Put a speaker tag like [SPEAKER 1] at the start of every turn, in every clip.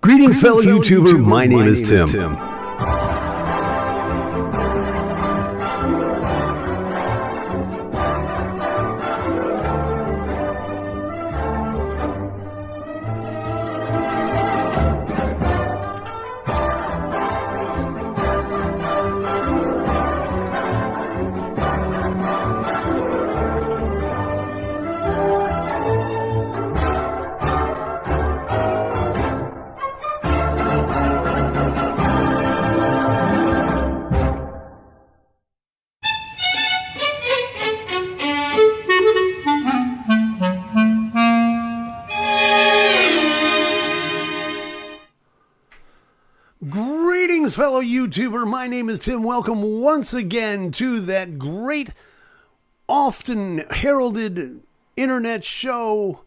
[SPEAKER 1] Greetings, fellow YouTuber. My name is Tim. Greetings, fellow YouTuber. My name is Tim. Welcome once again to that great, often heralded internet show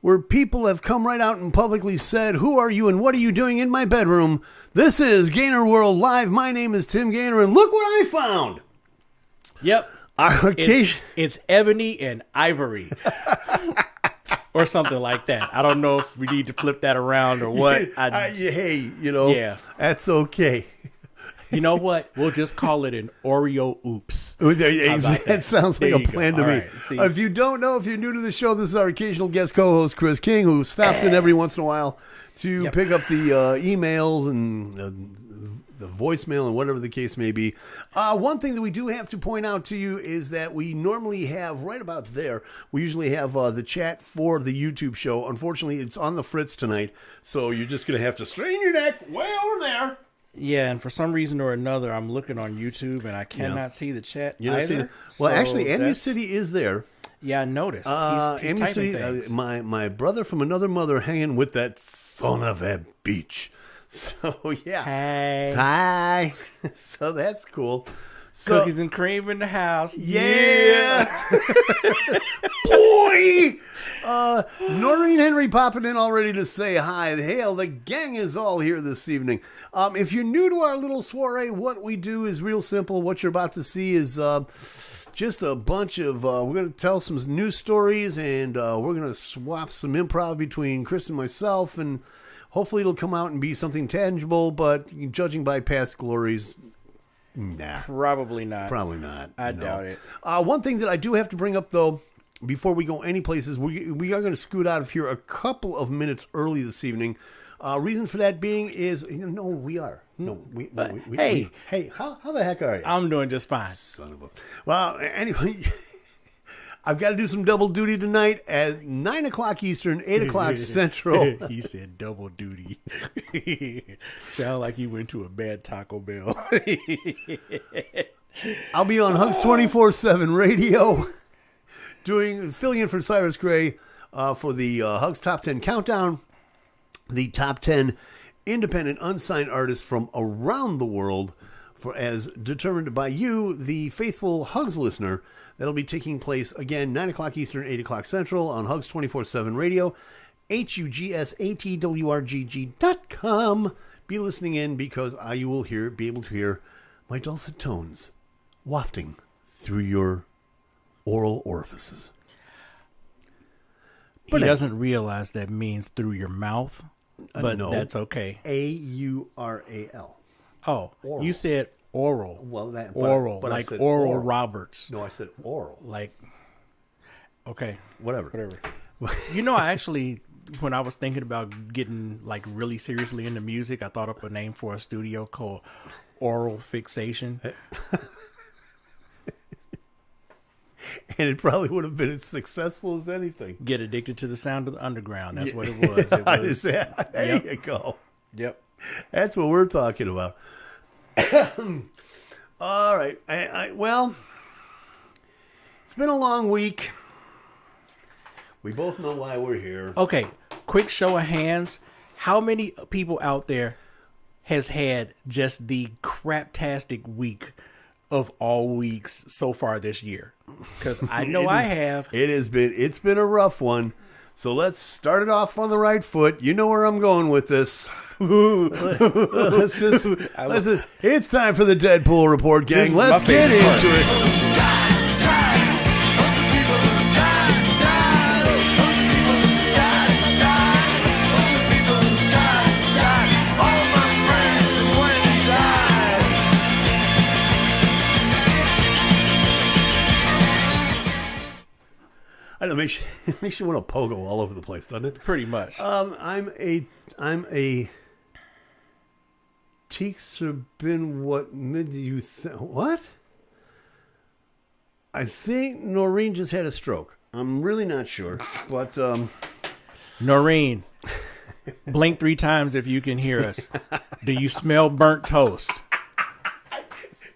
[SPEAKER 1] where people have come right out and publicly said, "Who are you and what are you doing in my bedroom?" This is GainerWorld Live. My name is Tim Gainer, and look what I found.
[SPEAKER 2] Yep. It's ebony and ivory. Or something like that. I don't know if we need to flip that around or what.
[SPEAKER 1] Yeah, that's okay.
[SPEAKER 2] You know what? We'll just call it an Oreo oops.
[SPEAKER 1] That sounds like a plan to me.
[SPEAKER 2] Right,
[SPEAKER 1] if you don't know, if you're new to the show, this is our occasional guest co-host, Chris King, who stops in every once in a while to pick up the emails and the voicemail and whatever the case may be. One thing that we do have to point out to you is that we normally have right about there, we usually have the chat for the YouTube show. Unfortunately, it's on the fritz tonight, so you're just going to have to strain your neck way over there.
[SPEAKER 2] Yeah, and for some reason or another, I'm looking on YouTube and I cannot see the chat either.
[SPEAKER 1] Well, actually, Emu City is there.
[SPEAKER 2] Yeah, I noticed. He's
[SPEAKER 1] Emu City, my brother from another mother hanging with that son of a beach. So, yeah. Hi. So, that's cool. So,
[SPEAKER 2] cookies and cream in the house.
[SPEAKER 1] Yeah. Boy. Noreen Henry popping in already to say hi. Hail, the gang is all here this evening. If you're new to our little soiree, what we do is real simple. What you're about to see is just a bunch of, we're going to tell some news stories, and we're going to swap some improv between Chris and myself, and hopefully it'll come out and be something tangible, but judging by past glories, nah.
[SPEAKER 2] Probably not.
[SPEAKER 1] I
[SPEAKER 2] doubt it.
[SPEAKER 1] One thing that I do have to bring up, though, before we go any places, we are going to scoot out of here a couple of minutes early this evening. Reason for that being is, we are. Hey, how the heck are you?
[SPEAKER 2] I'm doing just fine.
[SPEAKER 1] Son of a... Well, anyway... I've got to do some double duty tonight at 9 o'clock Eastern, 8 o'clock Central.
[SPEAKER 2] He said double duty. Sound like you went to a bad Taco Bell.
[SPEAKER 1] I'll be on Hugs 24/7 Radio, filling in for Cyrus Gray for the Hugs Top 10 Countdown, the top 10 independent unsigned artists from around the world, as determined by you, the faithful Hugs listener. That'll be taking place, again, 9 o'clock Eastern, 8 o'clock Central on Hugs 24/7 Radio, HUGSATWRGG.com. Be listening in because you will be able to hear my dulcet tones wafting through your oral orifices.
[SPEAKER 2] But he doesn't realize that means through your mouth, but no, that's okay.
[SPEAKER 1] AURAL.
[SPEAKER 2] Oh, oral. You said oral.
[SPEAKER 1] Well,
[SPEAKER 2] oral, but like Oral Roberts.
[SPEAKER 1] No, I said oral.
[SPEAKER 2] Like, okay,
[SPEAKER 1] whatever.
[SPEAKER 2] I actually, when I was thinking about getting like really seriously into music, I thought up a name for a studio called Oral Fixation.
[SPEAKER 1] And it probably would have been as successful as anything.
[SPEAKER 2] Get addicted to the sound of the underground. That's what it was.
[SPEAKER 1] There you go.
[SPEAKER 2] Yep.
[SPEAKER 1] That's what we're talking about. All right. Well, it's been a long week. We both know why we're here.
[SPEAKER 2] Okay. Quick show of hands. How many people out there has had just the craptastic week of all weeks so far this year? Because I know I have.
[SPEAKER 1] It's been a rough one. So let's start it off on the right foot. You know where I'm going with this. It's time for the Deadpool report, gang. Let's get into it. It makes you want to pogo all over the place, doesn't it?
[SPEAKER 2] Pretty much.
[SPEAKER 1] I'm a Teeks have been what mid you what? I think Noreen just had a stroke. I'm really not sure, but
[SPEAKER 2] Noreen, blink 3 times if you can hear us. Do you smell burnt toast?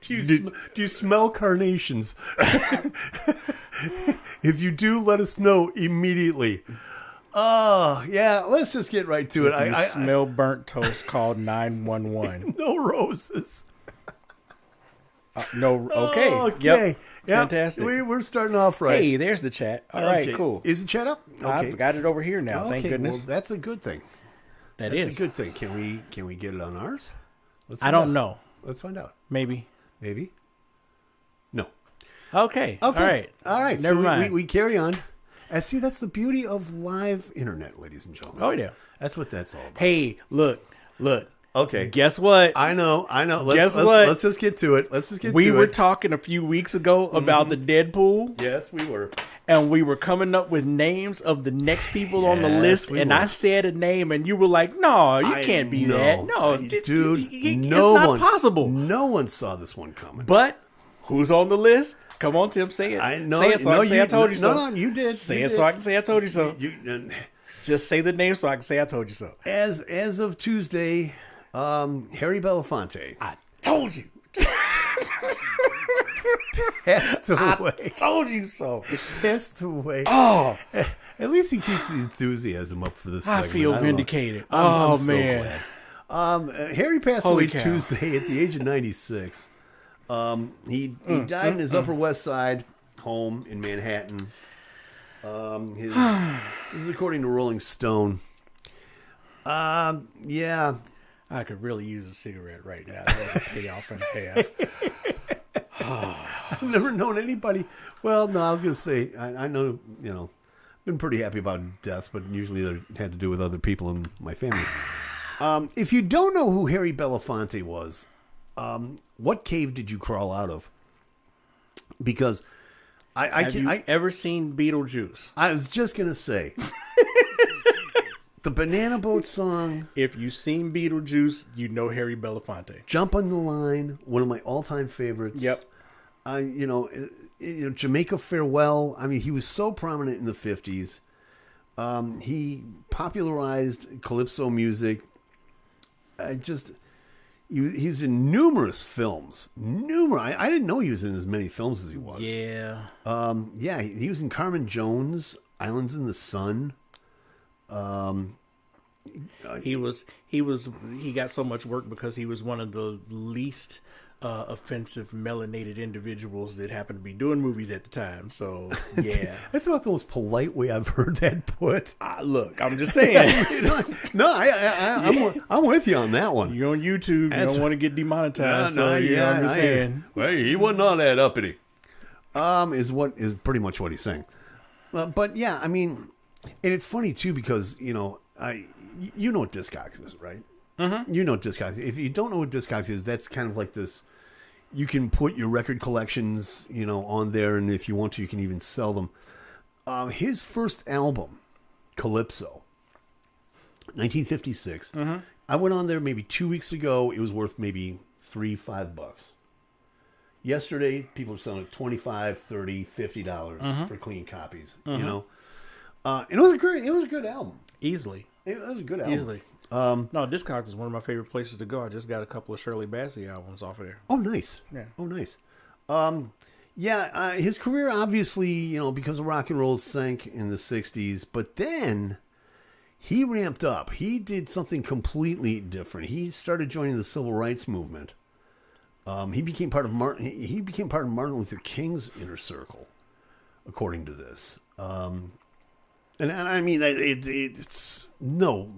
[SPEAKER 1] Do you smell carnations? If you do, let us know immediately. Oh, yeah, let's just get right to it.
[SPEAKER 2] If you smell burnt toast, call 911.
[SPEAKER 1] No roses.
[SPEAKER 2] No, okay.
[SPEAKER 1] Okay.
[SPEAKER 2] Yep. Fantastic.
[SPEAKER 1] We're starting off right.
[SPEAKER 2] Hey, there's the chat. All right, cool.
[SPEAKER 1] Is the chat up? Okay.
[SPEAKER 2] I've got it over here now. Thank goodness.
[SPEAKER 1] Well, that's a good thing.
[SPEAKER 2] That's
[SPEAKER 1] a good thing. Can we get it on ours?
[SPEAKER 2] I don't know.
[SPEAKER 1] Let's find out.
[SPEAKER 2] Maybe.
[SPEAKER 1] No.
[SPEAKER 2] Okay. All right.
[SPEAKER 1] So
[SPEAKER 2] Never mind.
[SPEAKER 1] we carry on. And see, that's the beauty of live internet, ladies and gentlemen.
[SPEAKER 2] Oh, yeah.
[SPEAKER 1] That's what that's all about.
[SPEAKER 2] Hey, look.
[SPEAKER 1] Okay.
[SPEAKER 2] Guess what?
[SPEAKER 1] I know.
[SPEAKER 2] Guess what?
[SPEAKER 1] Let's just get to it.
[SPEAKER 2] We were talking a few weeks ago about the Deadpool.
[SPEAKER 1] Yes, we were.
[SPEAKER 2] And we were coming up with names of the next people on the list. And I said a name, and you were like, no, you can't be that. No,
[SPEAKER 1] dude,
[SPEAKER 2] it's not possible.
[SPEAKER 1] No one saw this one coming.
[SPEAKER 2] But who's on the list? Come on, Tim, say it.
[SPEAKER 1] I know.
[SPEAKER 2] Say it so I can say I told you so.
[SPEAKER 1] No, you did.
[SPEAKER 2] Say it so I can say I told you so. Just say the name so I can say I told you so.
[SPEAKER 1] As of Tuesday, Harry Belafonte.
[SPEAKER 2] I told you.
[SPEAKER 1] Passed away.
[SPEAKER 2] I told you so.
[SPEAKER 1] Passed away.
[SPEAKER 2] Oh.
[SPEAKER 1] At least he keeps the enthusiasm up for this segment.
[SPEAKER 2] I feel vindicated.
[SPEAKER 1] I'm
[SPEAKER 2] man.
[SPEAKER 1] So glad. Harry passed away Tuesday at the age of 96. He died in his Upper West Side home in Manhattan. This is according to Rolling Stone. Yeah.
[SPEAKER 2] I could really use a cigarette right now. That's a payoff and a half.
[SPEAKER 1] I've never known anybody. Well, no, I was going to say, I know, been pretty happy about deaths, but usually they had to do with other people in my family. If you don't know who Harry Belafonte was, what cave did you crawl out of? Because
[SPEAKER 2] Have you ever seen Beetlejuice?
[SPEAKER 1] I was just going to say, the Banana Boat song.
[SPEAKER 2] If you've seen Beetlejuice, you know Harry Belafonte.
[SPEAKER 1] Jump on the Line, one of my all-time favorites.
[SPEAKER 2] Yep.
[SPEAKER 1] Jamaica Farewell. I mean, he was so prominent in the 50s. He popularized calypso music. He's in numerous films. I didn't know he was in as many films as he was.
[SPEAKER 2] Yeah.
[SPEAKER 1] He was in Carmen Jones, Islands in the Sun.
[SPEAKER 2] He got so much work because he was one of the least offensive melanated individuals that happened to be doing movies at the time. So yeah,
[SPEAKER 1] that's about the most polite way I've heard that put.
[SPEAKER 2] Look, I'm just saying.
[SPEAKER 1] No, I'm with you on that one.
[SPEAKER 2] You're on YouTube. You don't want to get demonetized. I'm just saying.
[SPEAKER 1] Well, he wasn't all that uppity. Is pretty much what he's saying. But yeah, I mean, and it's funny too because you know what Discogs is, right? Mm-hmm. You know what Discogs. If you don't know what Discogs is, that's kind of like this. You can put your record collections, on there, and if you want to, you can even sell them. His first album, Calypso, 1956. Mm-hmm. I went on there maybe 2 weeks ago. It was worth maybe $5. Yesterday, people are selling it $25, $30, $50 for clean copies. And it was a good album.
[SPEAKER 2] Easily.
[SPEAKER 1] It was a good album.
[SPEAKER 2] Easily. No, Discogs is one of my favorite places to go. I just got a couple of Shirley Bassey albums off of there.
[SPEAKER 1] Oh, nice.
[SPEAKER 2] Yeah.
[SPEAKER 1] Oh, nice. His career obviously, because of rock and roll sank in the 60s, but then he ramped up. He did something completely different. He started joining the civil rights movement. He became part of Martin Luther King's inner circle, according to this. And I mean, it's no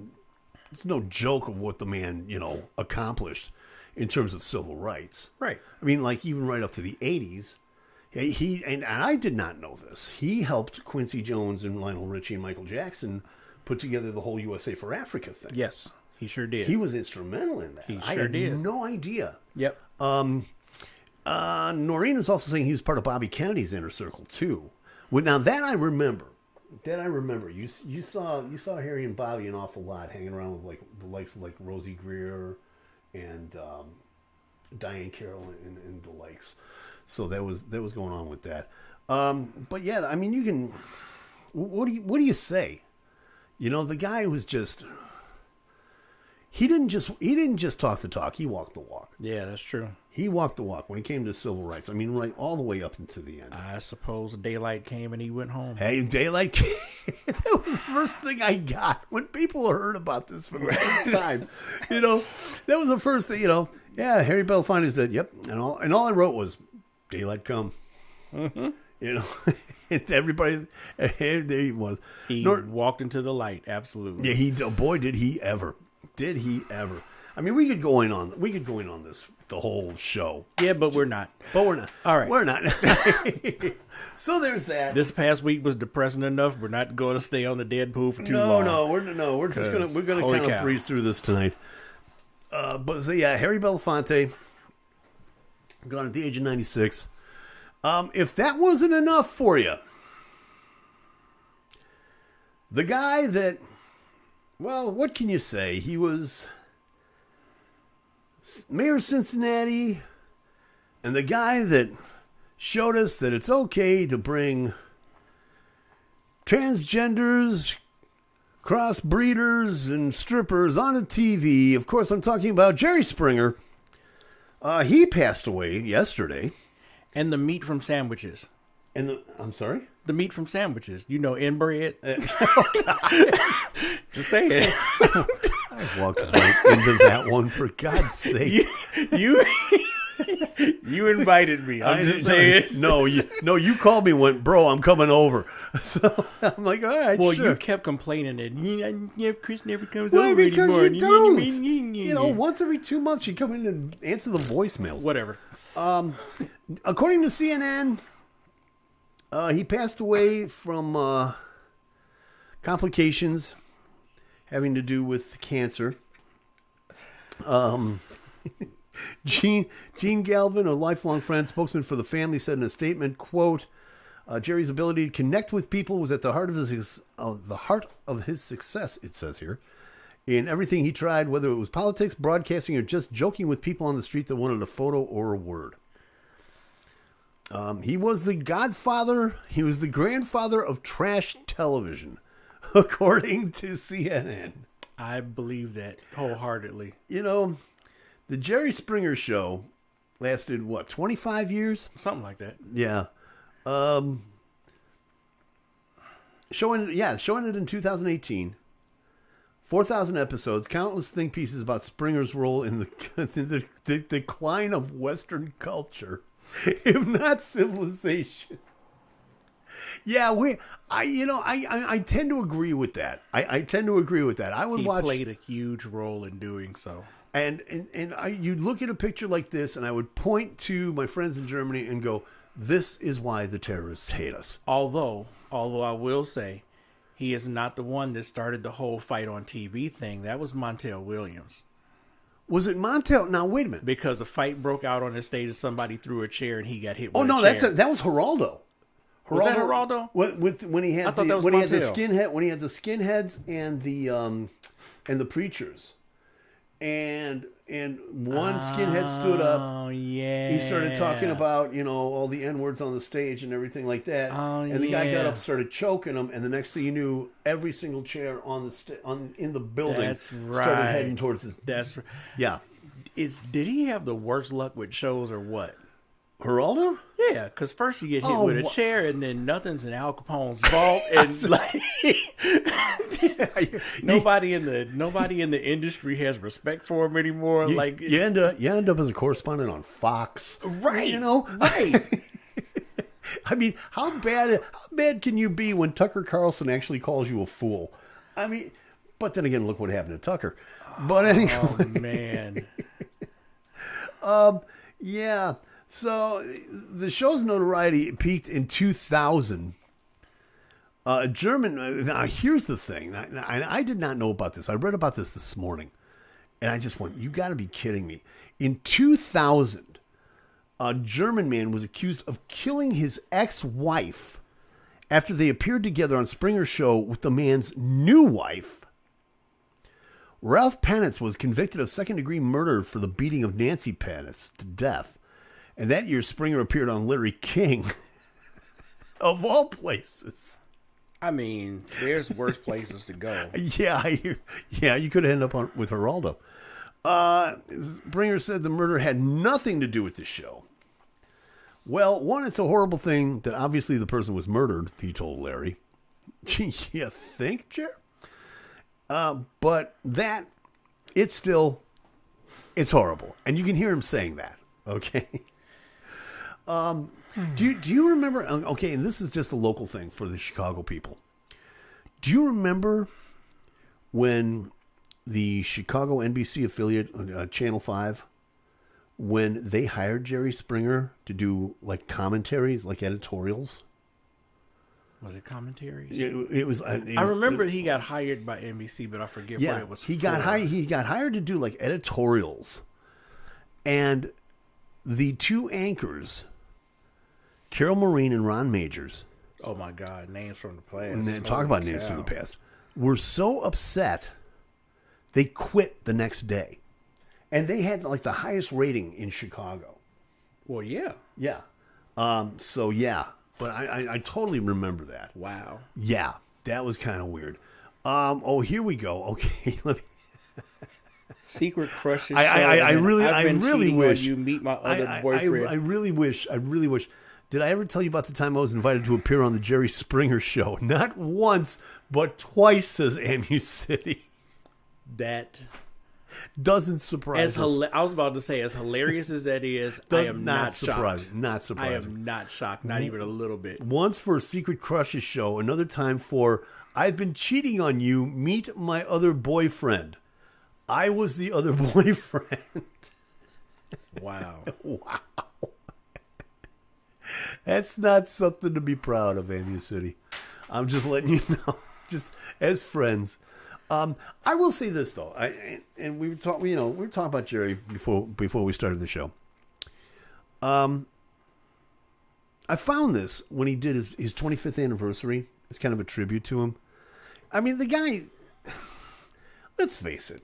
[SPEAKER 1] joke of what the man, accomplished in terms of civil rights.
[SPEAKER 2] Right.
[SPEAKER 1] I mean, like even right up to the 80s, and I did not know this. He helped Quincy Jones and Lionel Richie and Michael Jackson put together the whole USA for Africa thing.
[SPEAKER 2] Yes, he sure did.
[SPEAKER 1] He was instrumental in that. I had no idea.
[SPEAKER 2] Yep.
[SPEAKER 1] Noreen is also saying he was part of Bobby Kennedy's inner circle too. Now that I remember. That I remember. You saw Harry and Bobby an awful lot, hanging around with like the likes of like Rosie Greer and Diane Carroll and the likes. So that was going on with that. But yeah, I mean, you can. What do you say? You know, the guy was just. He didn't just talk the talk. He walked the walk.
[SPEAKER 2] Yeah, that's true.
[SPEAKER 1] He walked the walk when it came to civil rights. I mean, right all the way up into the end.
[SPEAKER 2] I suppose daylight came and he went home.
[SPEAKER 1] Hey, daylight came. That was the first thing I got when people heard about this for the first time. You know, that was the first thing. You know, yeah. Harry Belafonte said, "Yep," and all I wrote was, "Daylight come." Mm-hmm. You know, everybody. There he was.
[SPEAKER 2] He walked into the light. Absolutely.
[SPEAKER 1] Yeah. Boy, did he ever. Did he ever? I mean, we could go in on this the whole show.
[SPEAKER 2] Yeah, but we're not.
[SPEAKER 1] All right, we're not. So there's that.
[SPEAKER 2] This past week was depressing enough. We're not going to stay on the Deadpool for too long.
[SPEAKER 1] We're just gonna kind of breeze through this tonight. But so yeah, Harry Belafonte, gone at the age of 96. If that wasn't enough for you, the guy that. Well, what can you say? He was mayor of Cincinnati and the guy that showed us that it's okay to bring transgenders, crossbreeders, and strippers onto TV. Of course, I'm talking about Jerry Springer. He passed away yesterday.
[SPEAKER 2] And the meat from sandwiches.
[SPEAKER 1] I'm sorry?
[SPEAKER 2] The meat from sandwiches. You know, inbred. Just say it.
[SPEAKER 1] I walked right into that one, for God's sake.
[SPEAKER 2] You invited me. I'm just saying.
[SPEAKER 1] No, you called me and went, bro, I'm coming over. So I'm like, all right,
[SPEAKER 2] well,
[SPEAKER 1] sure.
[SPEAKER 2] You kept complaining that Chris never comes
[SPEAKER 1] over
[SPEAKER 2] because
[SPEAKER 1] anymore. You don't.
[SPEAKER 2] You
[SPEAKER 1] know, once every 2 months you come in and answer the voicemails.
[SPEAKER 2] Whatever.
[SPEAKER 1] According to CNN, he passed away from complications having to do with cancer. Gene Galvin, a lifelong friend, spokesman for the family, said in a statement, quote, Jerry's ability to connect with people was at the heart of his success, it says here. In everything he tried, whether it was politics, broadcasting, or just joking with people on the street that wanted a photo or a word. He was the godfather. He was the grandfather of trash television, according to CNN.
[SPEAKER 2] I believe that wholeheartedly.
[SPEAKER 1] You know, the Jerry Springer show lasted, 25 years?
[SPEAKER 2] Something like that.
[SPEAKER 1] Yeah. Showing it in 2018. 4,000 episodes, countless think pieces about Springer's role in the decline of Western culture, if not civilization. Yeah, I tend to agree with that. I tend to agree with that.
[SPEAKER 2] He played a huge role in doing so.
[SPEAKER 1] And you'd look at a picture like this, and I would point to my friends in Germany and go, "This is why the terrorists hate us."
[SPEAKER 2] Although I will say, he is not the one that started the whole fight on TV thing. That was Montel Williams.
[SPEAKER 1] Was it Montel? Now, wait a minute.
[SPEAKER 2] Because a fight broke out on the stage and somebody threw a chair and he got hit with a chair.
[SPEAKER 1] Oh, no, that was Geraldo.
[SPEAKER 2] Was that Geraldo?
[SPEAKER 1] When he had the skinheads and the preachers. And one skinhead stood up.
[SPEAKER 2] Oh, yeah.
[SPEAKER 1] He started talking about, all the N-words on the stage and everything like that.
[SPEAKER 2] Oh,
[SPEAKER 1] and the guy got up, started choking him, and the next thing you knew, every single chair in the building started heading towards his.
[SPEAKER 2] That's right.
[SPEAKER 1] Yeah.
[SPEAKER 2] Did he have the worst luck with shows or what?
[SPEAKER 1] Geraldo?
[SPEAKER 2] Yeah, because first you get hit with a chair, and then nothing's in Al Capone's vault, and nobody in the industry has respect for him anymore.
[SPEAKER 1] You end up as a correspondent on Fox,
[SPEAKER 2] right?
[SPEAKER 1] Right. I mean, how bad can you be when Tucker Carlson actually calls you a fool? I mean, but then again, look what happened to Tucker. But anyway,
[SPEAKER 2] oh man.
[SPEAKER 1] Yeah. So the show's notoriety peaked in 2000. Now here's the thing. I did not know about this. I read about this morning, and I just went, you got to be kidding me. In 2000, a German man was accused of killing his ex-wife after they appeared together on Springer's show with the man's new wife. Ralph Panitz was convicted of second-degree murder for the beating of Nancy Panitz to death. And that year, Springer appeared on Larry King, of all places.
[SPEAKER 2] I mean, there's worse places to go.
[SPEAKER 1] Yeah, you could end up with Geraldo. Springer said the murder had nothing to do with the show. Well, one, it's a horrible thing that obviously the person was murdered, he told Larry. Gee, you think, Jer? But that, it's horrible. And you can hear him saying that, okay? Do you remember, okay, and this is just a local thing for the Chicago people. Do you remember when the Chicago NBC affiliate, Channel 5, when they hired Jerry Springer to do like commentaries, like editorials?
[SPEAKER 2] Was it commentaries?
[SPEAKER 1] It was. I
[SPEAKER 2] remember he got hired by NBC, but I forget what it was.
[SPEAKER 1] He got hired to do like editorials, and the two anchors, Carol Maureen and Ron Majors.
[SPEAKER 2] Oh my God! Names from the past.
[SPEAKER 1] And talk about names from the past. Were so upset, they quit the next day. And they had like the highest rating in Chicago.
[SPEAKER 2] Well, yeah.
[SPEAKER 1] Yeah. So, yeah. But I totally remember that.
[SPEAKER 2] Wow.
[SPEAKER 1] Yeah. That was kind of weird. Here we go. Okay. Let me.
[SPEAKER 2] Secret crushes.
[SPEAKER 1] I really wish
[SPEAKER 2] you meet my other boyfriend.
[SPEAKER 1] I really wish. Did I ever tell you about the time I was invited to appear on the Jerry Springer show? Not once, but twice, says Amu City.
[SPEAKER 2] That
[SPEAKER 1] doesn't surprise us.
[SPEAKER 2] I was about to say, as hilarious as that is, I am not shocked.
[SPEAKER 1] Not surprising.
[SPEAKER 2] I am not shocked, not even a little bit.
[SPEAKER 1] Once for a Secret Crushes show, another time for I've been cheating on you, meet my other boyfriend. I was the other boyfriend.
[SPEAKER 2] Wow.
[SPEAKER 1] Wow. That's not something to be proud of, Amu City. I'm just letting you know, just as friends. I will say this though, we were talking about Jerry before we started the show. I found this when he did his 25th anniversary. It's kind of a tribute to him. I mean, the guy, let's face it,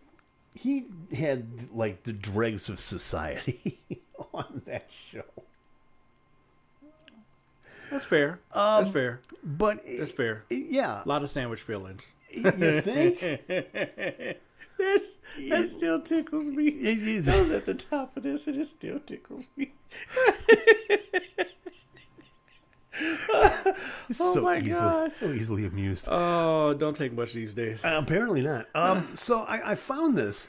[SPEAKER 1] he had like the dregs of society on that show.
[SPEAKER 2] That's fair. That's fair.
[SPEAKER 1] But
[SPEAKER 2] that's fair.
[SPEAKER 1] Yeah,
[SPEAKER 2] a lot of sandwich fillings.
[SPEAKER 1] You think?
[SPEAKER 2] That still tickles me. That was at the top of this, and it still tickles me.
[SPEAKER 1] Oh my gosh. So easily amused.
[SPEAKER 2] Oh, don't take much these days.
[SPEAKER 1] Apparently not. So I found this.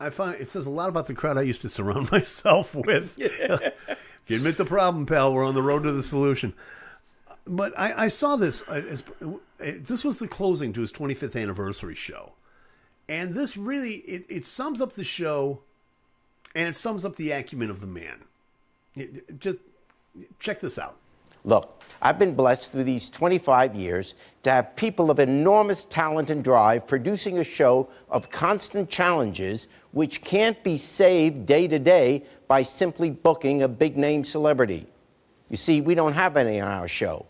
[SPEAKER 1] It says a lot about the crowd I used to surround myself with. If you admit the problem, pal, we're on the road to the solution. But I saw this. This was the closing to his 25th anniversary show. And this really, it sums up the show, and it sums up the acumen of the man. Just check this out.
[SPEAKER 3] Look, I've been blessed through these 25 years to have people of enormous talent and drive producing a show of constant challenges which can't be saved day to day by simply booking a big-name celebrity. You see, we don't have any on our show.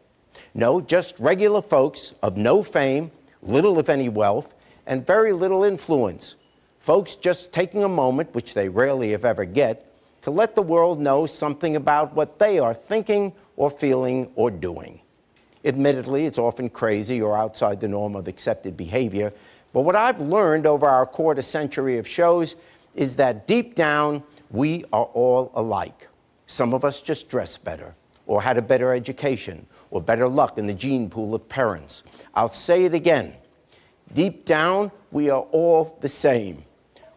[SPEAKER 3] No, just regular folks of no fame, little if any wealth, and very little influence. Folks just taking a moment, which they rarely if ever get, to let the world know something about what they are thinking or feeling or doing. Admittedly, it's often crazy or outside the norm of accepted behavior, but what I've learned over our quarter century of shows is that deep down, we are all alike. Some of us just dress better, or had a better education, or better luck in the gene pool of parents. I'll say it again. Deep down, we are all the same.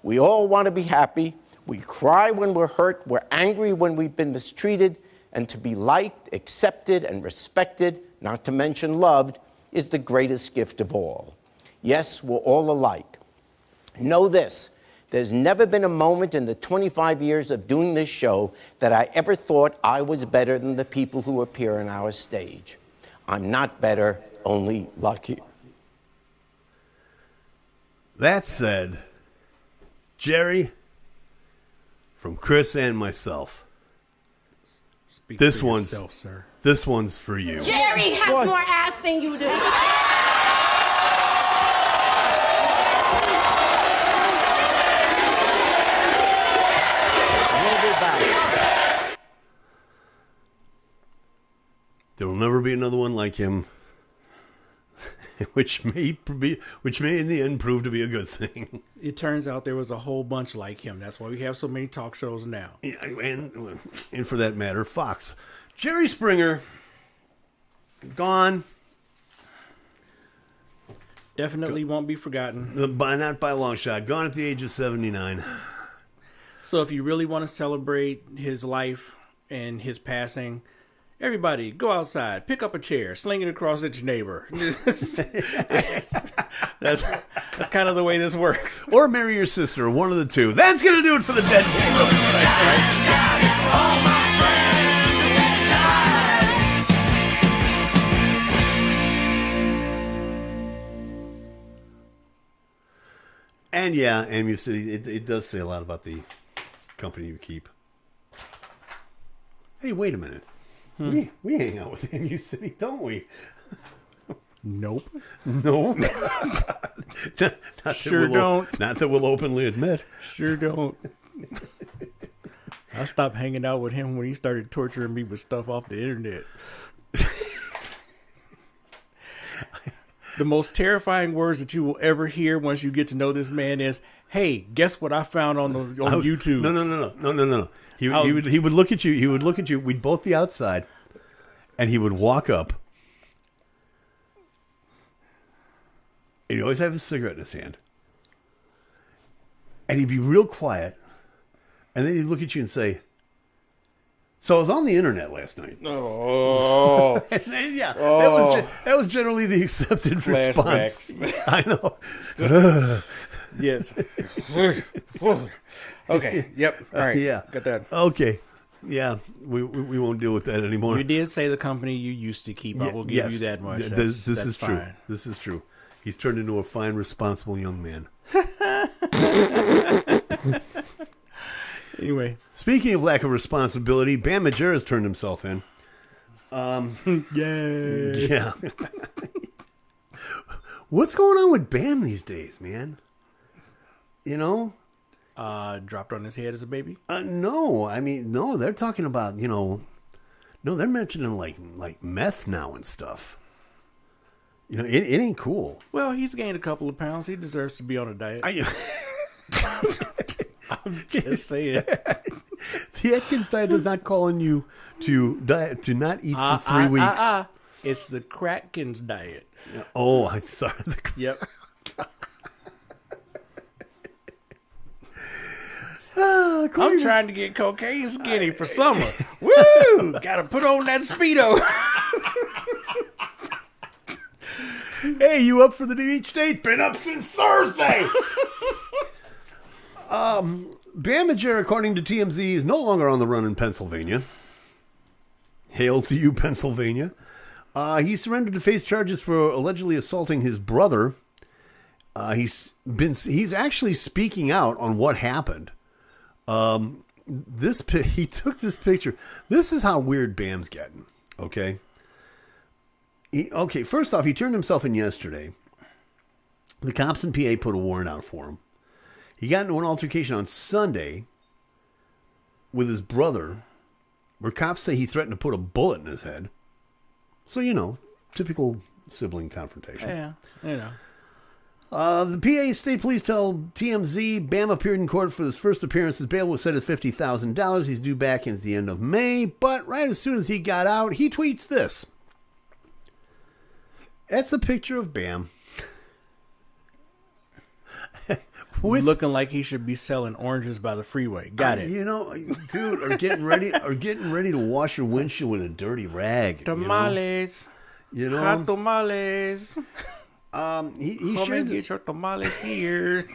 [SPEAKER 3] We all want to be happy. We cry when we're hurt. We're angry when we've been mistreated. And to be liked, accepted, and respected, not to mention loved, is the greatest gift of all. Yes, we're all alike. Know this. There's never been a moment in the 25 years of doing this show that I ever thought I was better than the people who appear on our stage. I'm not better, only lucky.
[SPEAKER 1] That said, Jerry, from Chris and myself,
[SPEAKER 2] Speak
[SPEAKER 1] This
[SPEAKER 2] for
[SPEAKER 1] one's
[SPEAKER 2] yourself, sir.
[SPEAKER 1] This one's for you.
[SPEAKER 4] Jerry has more ass than you do.
[SPEAKER 1] There will never be another one like him, which may in the end prove to be a good thing.
[SPEAKER 2] It turns out there was a whole bunch like him. That's why we have so many talk shows now.
[SPEAKER 1] Yeah, and for that matter, Fox. Jerry Springer, gone.
[SPEAKER 2] Definitely won't be forgotten.
[SPEAKER 1] Not by a long shot. Gone at the age of 79.
[SPEAKER 2] So if you really want to celebrate his life and his passing, everybody go outside, pick up a chair, sling it across at your neighbor. That's kind of the way this works.
[SPEAKER 1] Or marry your sister, one of the two. That's going to do it for the Dead And yeah, Amu City, it does say a lot about the company you keep. Hey, wait a minute. We hang out with Amu City, don't we?
[SPEAKER 2] Nope.
[SPEAKER 1] No.
[SPEAKER 2] Sure don't.
[SPEAKER 1] Not that we'll openly admit.
[SPEAKER 2] Sure don't. I stopped hanging out with him when he started torturing me with stuff off the internet. The most terrifying words that you will ever hear once you get to know this man is, "Hey, guess what I found on YouTube?"
[SPEAKER 1] No. He would look at you. We'd both be outside, and he would walk up. And he'd always have a cigarette in his hand, and he'd be real quiet, and then he'd look at you and say, "So I was on the internet last night."
[SPEAKER 2] Oh,
[SPEAKER 1] And then, yeah, that was generally the accepted response. I know.
[SPEAKER 2] yes. Okay. Yep. All right.
[SPEAKER 1] Yeah.
[SPEAKER 2] Got that.
[SPEAKER 1] Okay. Yeah, we won't deal with that anymore.
[SPEAKER 2] You did say the company you used to keep. I will give you that much.
[SPEAKER 1] This
[SPEAKER 2] That's
[SPEAKER 1] is true.
[SPEAKER 2] fine.
[SPEAKER 1] This is true. He's turned into a fine, responsible young man.
[SPEAKER 2] Anyway,
[SPEAKER 1] speaking of lack of responsibility, Bam Margera's turned himself in.
[SPEAKER 2] Yay.
[SPEAKER 1] Yeah. What's going on with Bam these days, man? You know?
[SPEAKER 2] Dropped on his head as a baby?
[SPEAKER 1] No. I mean, no, they're talking about, no, they're mentioning like meth now and stuff. It ain't cool.
[SPEAKER 2] Well, he's gained a couple of pounds. He deserves to be on a diet. I'm just saying.
[SPEAKER 1] The Atkins diet does not call on you to not eat for 3 weeks.
[SPEAKER 2] It's the Kratkins diet.
[SPEAKER 1] Oh, I'm sorry.
[SPEAKER 2] Yep. I'm trying to get cocaine skinny for summer. Woo! Gotta put on that Speedo.
[SPEAKER 1] Hey, you up for the beach date? Been up since Thursday. Bam Margera, according to TMZ, is no longer on the run in Pennsylvania. Hail to you, Pennsylvania. He surrendered to face charges for allegedly assaulting his brother. He's actually speaking out on what happened. He took this picture. This is how weird Bam's getting. Okay. First off, he turned himself in yesterday. The cops in PA put a warrant out for him. He got into an altercation on Sunday with his brother, where cops say he threatened to put a bullet in his head. So, typical sibling confrontation.
[SPEAKER 2] Yeah,
[SPEAKER 1] The PA State Police tell TMZ Bam appeared in court for his first appearance. His bail was set at $50,000. He's due back at the end of May. But right as soon as he got out, he tweets this. That's a picture of Bam.
[SPEAKER 2] looking like he should be selling oranges by the freeway. Got it.
[SPEAKER 1] Dude, or getting ready to wash your windshield with a dirty rag.
[SPEAKER 2] Tamales. Hot tamales.
[SPEAKER 1] He
[SPEAKER 2] Come
[SPEAKER 1] shared
[SPEAKER 2] and get your tamales here.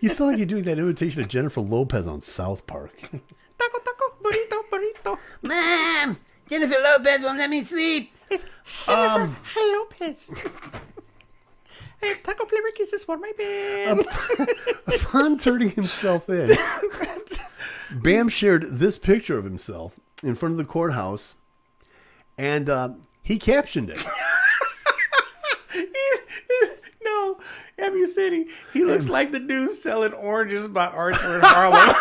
[SPEAKER 1] You sound like you're doing that imitation of Jennifer Lopez on South Park.
[SPEAKER 2] Taco, taco, burrito, burrito.
[SPEAKER 4] Mom, Jennifer Lopez won't let me sleep.
[SPEAKER 2] Jennifer Lopez. I have taco flavor kisses for my band.
[SPEAKER 1] Upon turning himself in, Bam shared this picture of himself in front of the courthouse, and he captioned it.
[SPEAKER 2] No, have you seen he looks like the dude selling oranges by Arthur in Harlem.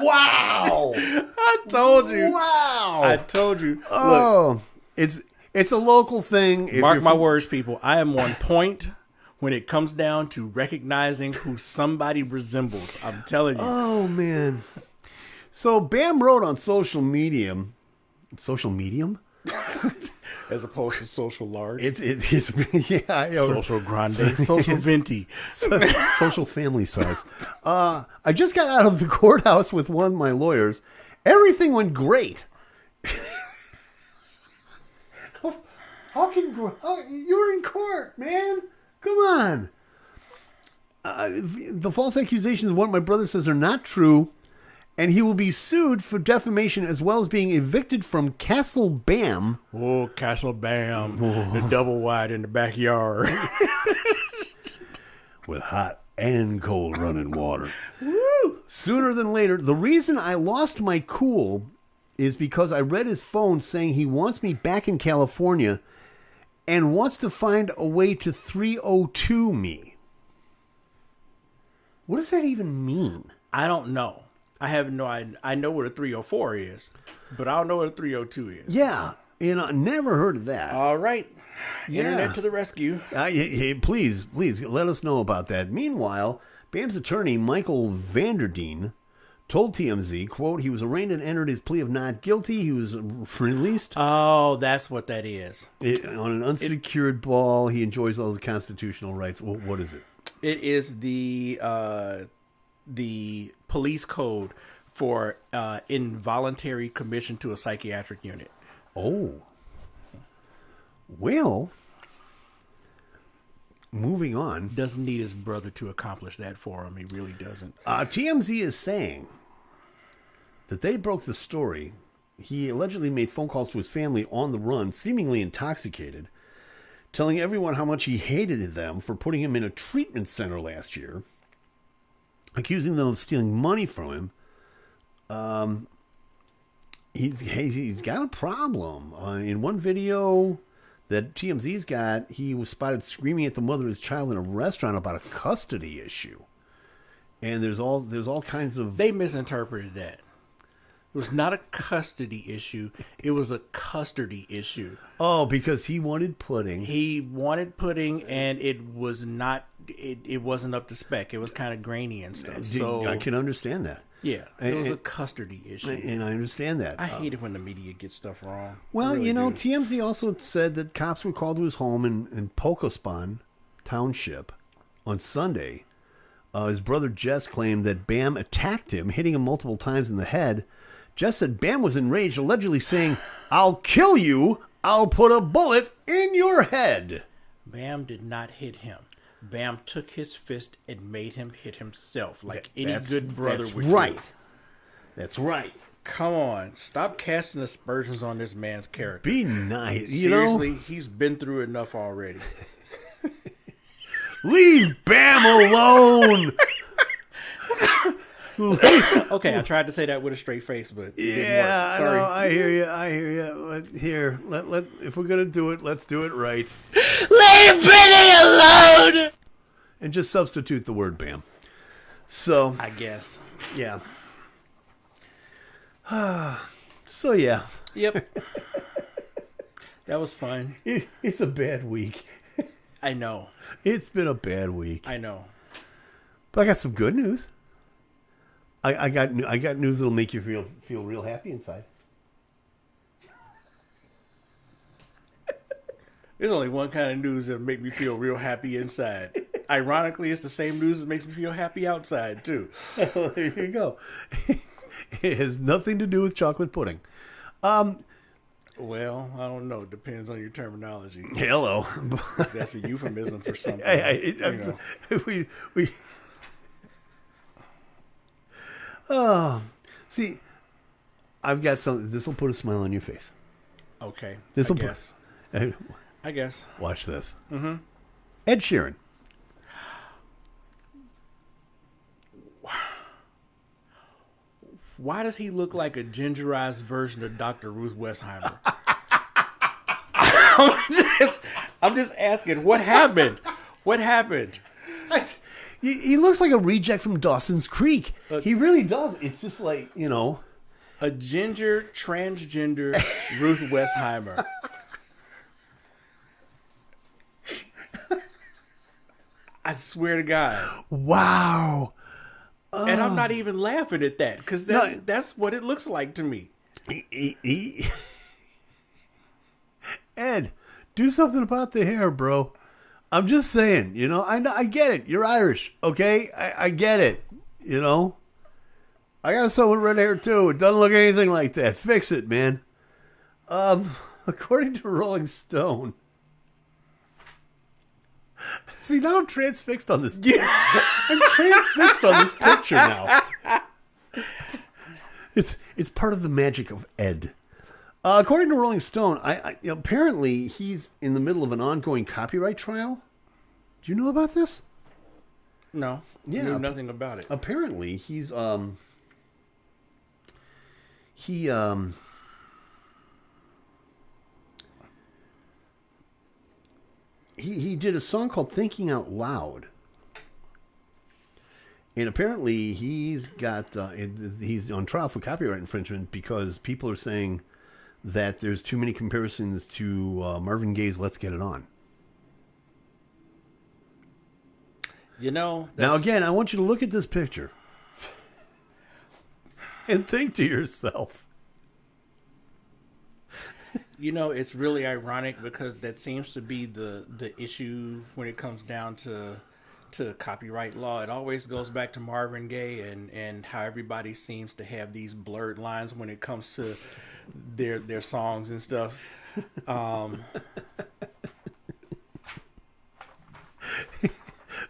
[SPEAKER 1] Wow!
[SPEAKER 2] I told you.
[SPEAKER 1] Wow!
[SPEAKER 2] I told you. Look,
[SPEAKER 1] Oh, it's a local thing. If
[SPEAKER 2] mark
[SPEAKER 1] you're
[SPEAKER 2] my
[SPEAKER 1] from-
[SPEAKER 2] words, people. I am on point when it comes down to recognizing who somebody resembles. I'm telling you.
[SPEAKER 1] Oh man! So Bam wrote on social medium,
[SPEAKER 2] As opposed to social large.
[SPEAKER 1] it's yeah, I know.
[SPEAKER 2] Social grande. Social venti.
[SPEAKER 1] Social family size. I just got out of the courthouse with one of my lawyers. Everything went great. How you were in court, man? Come on. The false accusations of what my brother says are not true, and he will be sued for defamation as well as being evicted from Castle Bam.
[SPEAKER 2] Oh, Castle Bam. The double wide in the backyard.
[SPEAKER 1] With hot and cold running water.
[SPEAKER 2] Woo!
[SPEAKER 1] Sooner than later. The reason I lost my cool is because I read his phone saying he wants me back in California and wants to find a way to 302 me. What does that even mean?
[SPEAKER 2] I don't know. I have no idea. I know what a 304 is, but I don't know what a 302 is.
[SPEAKER 1] Yeah, never heard of that.
[SPEAKER 2] All right.
[SPEAKER 1] Yeah.
[SPEAKER 2] Internet to the rescue.
[SPEAKER 1] Please let us know about that. Meanwhile, Bam's attorney, Michael Vanderdeen, told TMZ, quote, he was arraigned and entered his plea of not guilty. He was released
[SPEAKER 2] Oh, that's what that is.
[SPEAKER 1] on an unsecured ball. He enjoys all his constitutional rights. What is it?
[SPEAKER 2] It is the police code for involuntary commission to a psychiatric unit.
[SPEAKER 1] Oh. Well, moving on.
[SPEAKER 2] Doesn't need his brother to accomplish that for him. He really doesn't.
[SPEAKER 1] TMZ is saying that they broke the story. He allegedly made phone calls to his family on the run, seemingly intoxicated, telling everyone how much he hated them for putting him in a treatment center last year, accusing them of stealing money from him. He's got a problem. In one video that TMZ's got, he was spotted screaming at the mother of his child in a restaurant about a custody issue. And there's all kinds of...
[SPEAKER 2] They misinterpreted that. It was not a custody issue. It was a custody issue.
[SPEAKER 1] Oh, because he wanted pudding.
[SPEAKER 2] He wanted pudding, and it was not. It wasn't up to spec. It was kind of grainy and stuff. So
[SPEAKER 1] I can understand that.
[SPEAKER 2] yeah, it was a custody issue.
[SPEAKER 1] And I understand that.
[SPEAKER 2] I hate it when the media gets stuff wrong.
[SPEAKER 1] Well,
[SPEAKER 2] I really do.
[SPEAKER 1] TMZ also said that cops were called to his home in Pocospan Township on Sunday. His brother Jess claimed that Bam attacked him, hitting him multiple times in the head. Jess said Bam was enraged, allegedly saying, "I'll kill you. I'll put a bullet in your head."
[SPEAKER 2] Bam did not hit him. Bam took his fist and made him hit himself, like any good brother would
[SPEAKER 1] right.
[SPEAKER 2] do.
[SPEAKER 1] That's right.
[SPEAKER 2] Come on, stop casting aspersions on this man's character.
[SPEAKER 1] Be nice.
[SPEAKER 2] Seriously, he's been through enough already.
[SPEAKER 1] Leave Bam alone.
[SPEAKER 2] Okay, I tried to say that with a straight face, but it didn't
[SPEAKER 1] Yeah,
[SPEAKER 2] work. Sorry.
[SPEAKER 1] I hear you. Here, let if we're gonna do it, let's do it right.
[SPEAKER 4] Leave Brittany alone!
[SPEAKER 1] And just substitute the word Bam. So
[SPEAKER 2] I guess.
[SPEAKER 1] yeah. So yeah.
[SPEAKER 2] Yep. That was fun.
[SPEAKER 1] It's a bad week.
[SPEAKER 2] I know.
[SPEAKER 1] It's been a bad week.
[SPEAKER 2] I know.
[SPEAKER 1] But I got some good news. I got news that'll make you feel real happy inside.
[SPEAKER 2] There's only one kind of news that make me feel real happy inside. Ironically, it's the same news that makes me feel happy outside, too.
[SPEAKER 1] There you go. It has nothing to do with chocolate pudding.
[SPEAKER 2] Well, I don't know. Depends on your terminology.
[SPEAKER 1] Hello.
[SPEAKER 2] That's a euphemism for something.
[SPEAKER 1] We Oh, see, I've got something. This will put a smile on your face.
[SPEAKER 2] Okay.
[SPEAKER 1] This'll
[SPEAKER 2] I
[SPEAKER 1] put-
[SPEAKER 2] guess. I guess.
[SPEAKER 1] Watch this. Mm-hmm. Ed Sheeran.
[SPEAKER 2] Why does he look like a gingerized version of Dr. Ruth Westheimer? I'm just asking, what happened? What happened?
[SPEAKER 1] He looks like a reject from Dawson's Creek. He really does. It's just like, you know.
[SPEAKER 2] A ginger, transgender Ruth Westheimer. I swear to God.
[SPEAKER 1] Wow.
[SPEAKER 2] And I'm not even laughing at that because that's what it looks like to me.
[SPEAKER 1] Ed, do something about the hair, bro. I'm just saying, you know, I get it. You're Irish, okay? I get it, you know? I got son with red hair, too. It doesn't look anything like that. Fix it, man. According to Rolling Stone. See, now I'm transfixed on this. I'm transfixed on this picture now. It's part of the magic of Ed. According to Rolling Stone, apparently he's in the middle of an ongoing copyright trial. Do you know about this?
[SPEAKER 2] No.
[SPEAKER 1] Yeah.
[SPEAKER 2] I knew nothing about it.
[SPEAKER 1] Apparently he's he did a song called Thinking Out Loud. And apparently he's on trial for copyright infringement because people are saying that there's too many comparisons to Marvin Gaye's Let's Get It On.
[SPEAKER 2] You know,
[SPEAKER 1] now again, I want you to look at this picture and think to yourself.
[SPEAKER 2] You know, it's really ironic because that seems to be the issue when it comes down to copyright law. It always goes back to Marvin Gaye and how everybody seems to have these blurred lines when it comes to their songs and stuff.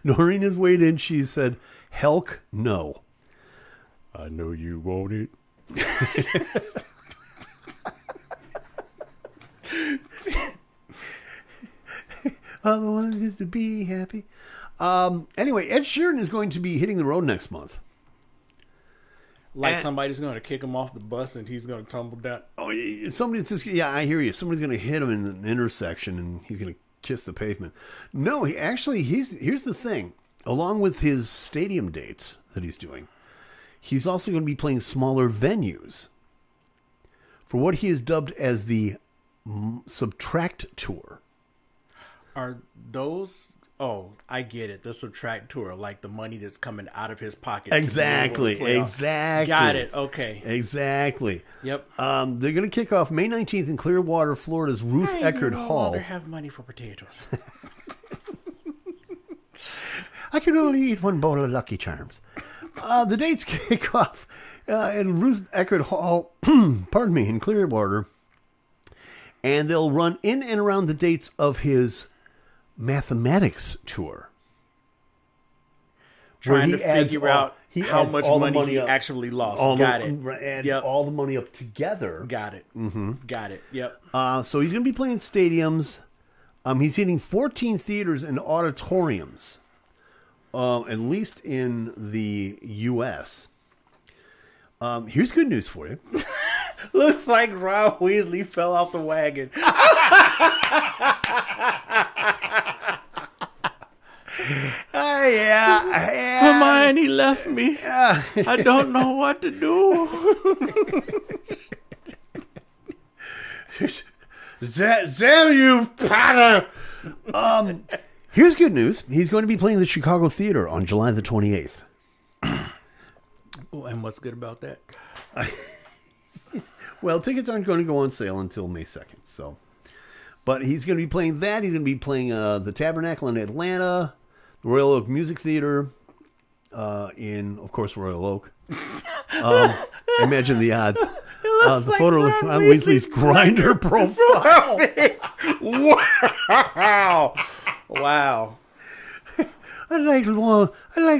[SPEAKER 1] Noreen has weighed in. She said, "Helk, no." I know you want it. All I want is to be happy. Anyway, Ed Sheeran is going to be hitting the road next month.
[SPEAKER 2] Like somebody's going to kick him off the bus and he's going to tumble down.
[SPEAKER 1] Oh, somebody's just, yeah, I hear you. Somebody's going to hit him in an intersection and he's going to kiss the pavement. No, here's the thing. Along with his stadium dates that he's doing, he's also going to be playing smaller venues for what he has dubbed as the Subtract Tour.
[SPEAKER 2] Are those... Oh, I get it. The Subtract Tour, like the money that's coming out of his pocket.
[SPEAKER 1] Exactly.
[SPEAKER 2] Got it. Okay.
[SPEAKER 1] Exactly.
[SPEAKER 2] Yep.
[SPEAKER 1] They're going to kick off May 19th in Clearwater, Florida's Ruth Eckerd Hall.
[SPEAKER 2] I no longer have money for potatoes.
[SPEAKER 1] I can only eat one bowl of Lucky Charms. The dates kick off in Ruth Eckerd Hall, in Clearwater, and they'll run in and around the dates of his mathematics tour.
[SPEAKER 2] Trying to figure out how much money he actually lost. Got it.
[SPEAKER 1] Adds all the money up together.
[SPEAKER 2] Got it. Mm-hmm. Got it. Yep.
[SPEAKER 1] So he's going to be playing stadiums. He's hitting 14 theaters and auditoriums, at least in the U.S. Here's good news for you.
[SPEAKER 2] Looks like Ron Weasley fell off the wagon. Hermione left me. I don't know what to do.
[SPEAKER 1] Damn you, Potter! Here's good news. He's going to be playing the Chicago Theater on July the 28th.
[SPEAKER 2] Oh, and what's good about that?
[SPEAKER 1] Well, tickets aren't going to go on sale until May 2nd. So, but he's going to be playing that. He's going to be playing the Tabernacle in Atlanta, the Royal Oak Music Theater in, of course, Royal Oak. Imagine the odds. The like photo looks on Weasley's Grindr profile.
[SPEAKER 2] Wow.
[SPEAKER 1] I like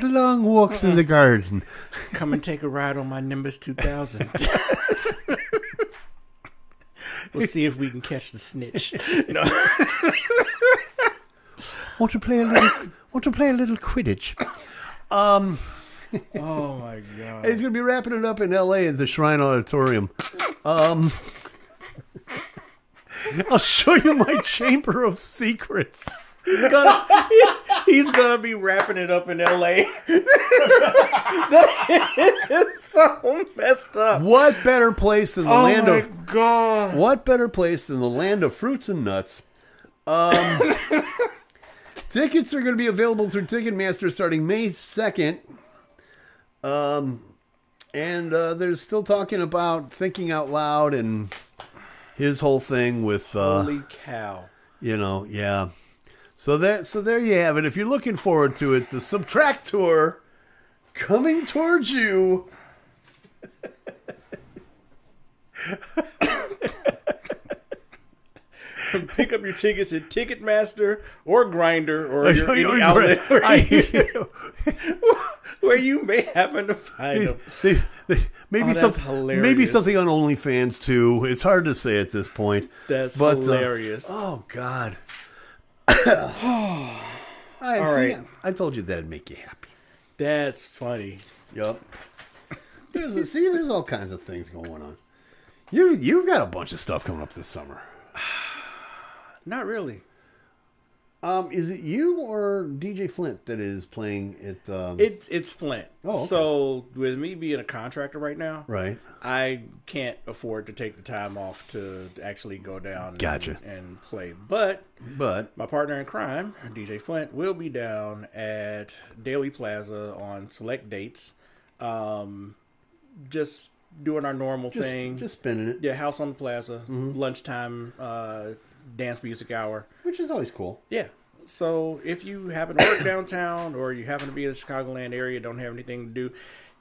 [SPEAKER 1] long walks in the garden.
[SPEAKER 2] Come and take a ride on my Nimbus 2000. We'll see if we can catch the snitch. No.
[SPEAKER 1] Want to play a little Quidditch?
[SPEAKER 2] Oh my god!
[SPEAKER 1] He's gonna be wrapping it up in L.A. at the Shrine Auditorium. I'll show you my Chamber of Secrets.
[SPEAKER 2] He's gonna be wrapping it up in L.A. That is so messed up.
[SPEAKER 1] What better place than the land
[SPEAKER 2] my
[SPEAKER 1] of
[SPEAKER 2] god!
[SPEAKER 1] What better place than the land of fruits and nuts? Tickets are going to be available through Ticketmaster starting May 2nd. And they're still talking about Thinking Out Loud and his whole thing with
[SPEAKER 2] Holy cow!
[SPEAKER 1] Yeah. So there you have it. If you're looking forward to it, the Subtract Tour coming towards you.
[SPEAKER 2] Pick up your tickets at Ticketmaster or Grindr or any outlet where you may happen to find them.
[SPEAKER 1] Maybe
[SPEAKER 2] that's hilarious.
[SPEAKER 1] Maybe something on OnlyFans too. It's hard to say at this point.
[SPEAKER 2] That's hilarious.
[SPEAKER 1] Oh God.
[SPEAKER 2] All right.
[SPEAKER 1] I told you that'd make you happy.
[SPEAKER 2] That's funny.
[SPEAKER 1] Yup. There's all kinds of things going on. You've got a bunch of stuff coming up this summer.
[SPEAKER 2] Not really.
[SPEAKER 1] Is it you or DJ Flint that is playing it?
[SPEAKER 2] It's Flint.
[SPEAKER 1] Oh, okay.
[SPEAKER 2] So with me being a contractor right now,
[SPEAKER 1] Right.
[SPEAKER 2] I can't afford to take the time off to actually go down
[SPEAKER 1] Gotcha.
[SPEAKER 2] and play. But
[SPEAKER 1] But
[SPEAKER 2] my partner in crime, DJ Flint, will be down at Daily Plaza on select dates. Just doing our normal thing.
[SPEAKER 1] just spinning it,
[SPEAKER 2] Yeah, House on the Plaza, lunchtime, dance music hour.
[SPEAKER 1] which is always cool.
[SPEAKER 2] Yeah. So if you happen to work downtown or you happen to be in the Chicagoland area, don't have anything to do,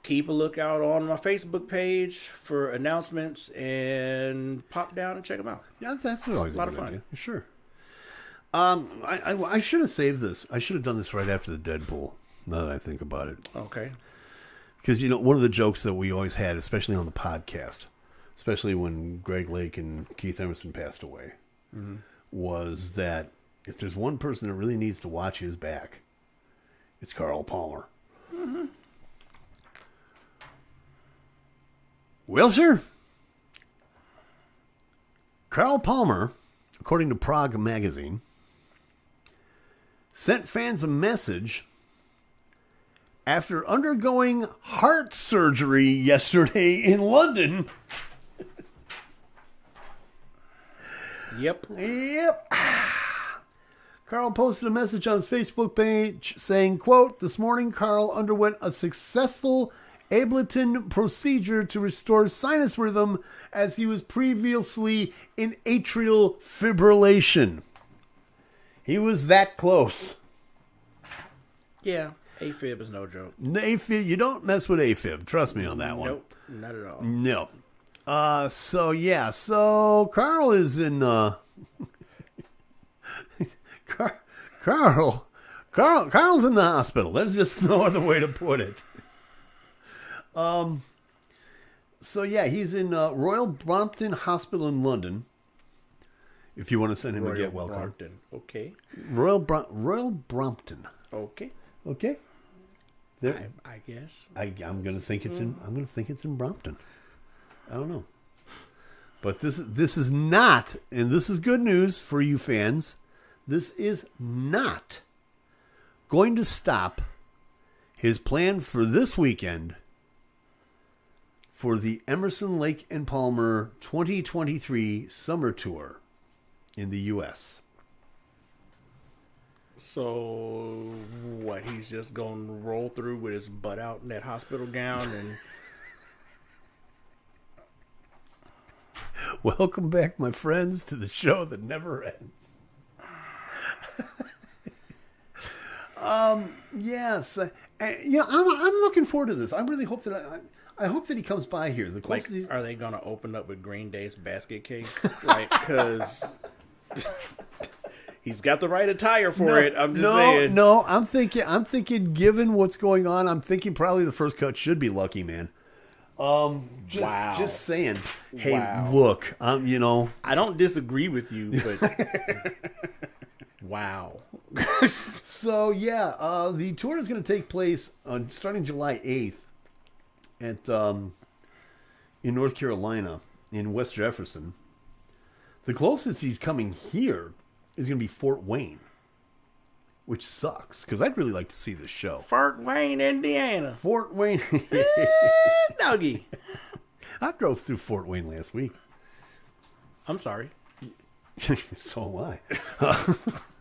[SPEAKER 2] keep a lookout on my Facebook page for announcements and pop down and check them out.
[SPEAKER 1] Yeah, that's always
[SPEAKER 2] a lot
[SPEAKER 1] good
[SPEAKER 2] of fun.
[SPEAKER 1] idea. Sure. I should have saved this. I should have done this right after the Deadpool. Now that I think about it,
[SPEAKER 2] Okay.
[SPEAKER 1] because one of the jokes that we always had, especially on the podcast, especially when Greg Lake and Keith Emerson passed away, was that if there's one person that really needs to watch his back, it's Carl Palmer. Well, sir. Carl Palmer, according to Prague Magazine, sent fans a message after undergoing heart surgery yesterday in London.
[SPEAKER 2] Yep.
[SPEAKER 1] Carl posted a message on his Facebook page saying, quote, "This morning Carl underwent a successful ablaton procedure to restore sinus rhythm as he was previously in atrial fibrillation." He was that close.
[SPEAKER 2] Yeah. AFib is no joke.
[SPEAKER 1] AFib, you don't mess with AFib. Trust me on that one.
[SPEAKER 2] Nope. Not at all.
[SPEAKER 1] No. So Carl is in Carl's in the hospital. There's just no other way to put it. He's in Royal Brompton Hospital in London. If you want to send him a get well card.
[SPEAKER 2] Brompton. Okay.
[SPEAKER 1] Royal Brompton.
[SPEAKER 2] Okay.
[SPEAKER 1] Okay. There,
[SPEAKER 2] I guess.
[SPEAKER 1] I'm gonna think it's in Brompton. I don't know. But this is not, and this is good news for you fans, this is not going to stop his plan for this weekend for the Emerson, Lake and Palmer 2023 Summer Tour in the U.S.
[SPEAKER 2] So, what, he's just going to roll through with his butt out in that hospital gown and...
[SPEAKER 1] Welcome back, my friends, to the show that never ends. Yes. I'm looking forward to this. I really hope that I hope that he comes by here. The
[SPEAKER 2] Like,
[SPEAKER 1] closest
[SPEAKER 2] are they going to open up with Green Day's basket case? Like, because he's got the right attire for it. I'm just saying.
[SPEAKER 1] No, I'm thinking, given what's going on, I'm thinking probably the first cut should be Lucky Man.
[SPEAKER 2] Wow.
[SPEAKER 1] Just saying. Hey,
[SPEAKER 2] Wow.
[SPEAKER 1] look,
[SPEAKER 2] I don't disagree with you, but wow.
[SPEAKER 1] So yeah, the tour is going to take place starting July 8th at in North Carolina in West Jefferson. The closest he's coming here is going to be Fort Wayne, which sucks because I'd really like to see this show.
[SPEAKER 2] Fort Wayne, Indiana.
[SPEAKER 1] Fort Wayne.
[SPEAKER 2] Doggy.
[SPEAKER 1] I drove through Fort Wayne last week.
[SPEAKER 2] I'm sorry.
[SPEAKER 1] So am I.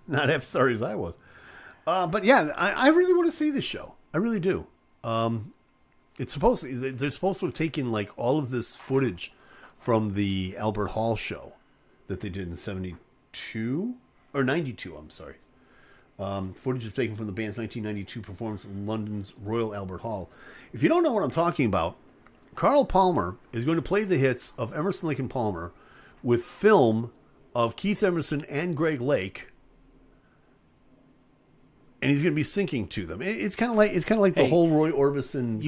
[SPEAKER 1] Not half sorry as I was. But yeah, I really want to see this show. I really do. It's supposed to, they're supposed to have taken like all of this footage from the Albert Hall show that they did in 72 or 92. I'm sorry. Footage is taken from the band's 1992 performance in London's Royal Albert Hall. If you don't know what I'm talking about, Carl Palmer is going to play the hits of Emerson, Lake and Palmer with film of Keith Emerson and Greg Lake. And he's going to be syncing to them. It's kind of like the whole Roy Orbison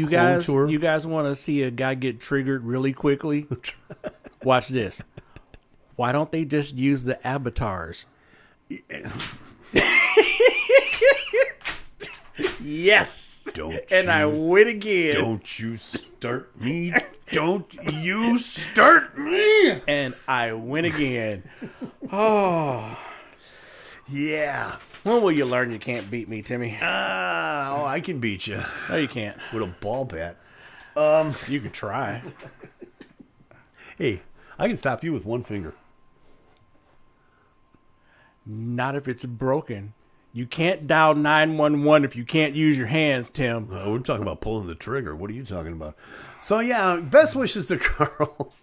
[SPEAKER 1] tour.
[SPEAKER 2] You guys want to see a guy get triggered really quickly? Watch this. Why don't they just use the avatars? Yes. I win again.
[SPEAKER 1] Don't you start me. Don't you start me.
[SPEAKER 2] And I win again. Oh.
[SPEAKER 1] Yeah.
[SPEAKER 2] When will you learn you can't beat me, Timmy?
[SPEAKER 1] I can beat you.
[SPEAKER 2] No, you can't.
[SPEAKER 1] With a ball bat.
[SPEAKER 2] You could try.
[SPEAKER 1] Hey, I can stop you with one finger.
[SPEAKER 2] Not if it's broken. You can't dial 911 if you can't use your hands, Tim.
[SPEAKER 1] We're talking about pulling the trigger. What are you talking about? So, yeah, best wishes to Carl.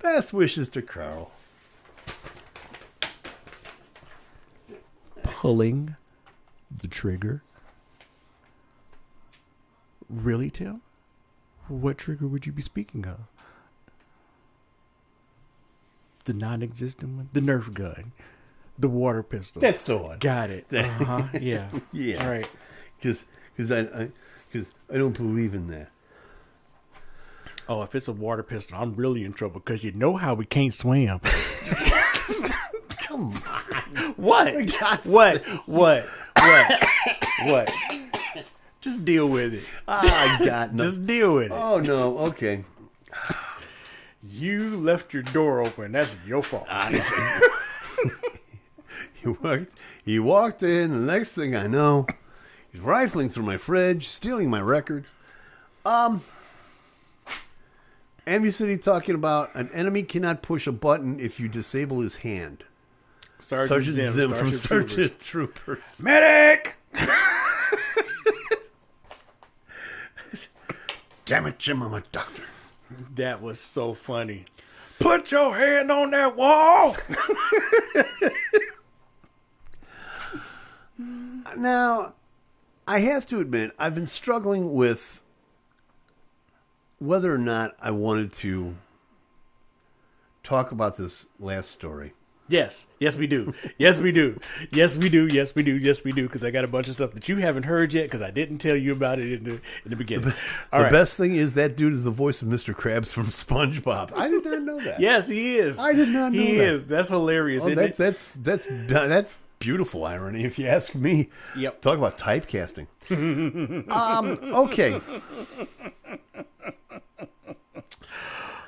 [SPEAKER 1] Best wishes to Carl.
[SPEAKER 2] Pulling the trigger? Really, Tim? What trigger would you be speaking of? The non-existent one? The Nerf gun? The water pistol?
[SPEAKER 1] That's the one.
[SPEAKER 2] Got it. Uh-huh. Yeah.
[SPEAKER 1] Yeah.
[SPEAKER 2] All right.
[SPEAKER 1] Because I don't believe in that.
[SPEAKER 2] Oh, if it's a water pistol, I'm really in trouble because you know how we can't swim.
[SPEAKER 1] Come on.
[SPEAKER 2] What? What? Just deal with it.
[SPEAKER 1] I got no.
[SPEAKER 2] Just deal with it.
[SPEAKER 1] Oh, no. Okay.
[SPEAKER 2] You left your door open. That's your fault.
[SPEAKER 1] He walked in. The next thing I know, he's rifling through my fridge, stealing my records. Ambuscity talking about an enemy cannot push a button if you disable his hand. Sergeant Zim from Sergeant Troopers.
[SPEAKER 2] Medic!
[SPEAKER 1] Damn it, Jim, I'm a doctor.
[SPEAKER 2] That was so funny. Put your hand on that wall.
[SPEAKER 1] Now, I have to admit, I've been struggling with whether or not I wanted to talk about this last story.
[SPEAKER 2] Yes, we do. Yes, we do. Because I got a bunch of stuff that you haven't heard yet because I didn't tell you about it in the beginning.
[SPEAKER 1] The best thing is that dude is the voice of Mr. Krabs from SpongeBob. I did not know that.
[SPEAKER 2] Yes, he is.
[SPEAKER 1] I did not know
[SPEAKER 2] he
[SPEAKER 1] that.
[SPEAKER 2] He is. That's hilarious.
[SPEAKER 1] Oh,
[SPEAKER 2] Isn't it?
[SPEAKER 1] That's beautiful irony, if you ask me.
[SPEAKER 2] Yep.
[SPEAKER 1] Talk about typecasting. Okay.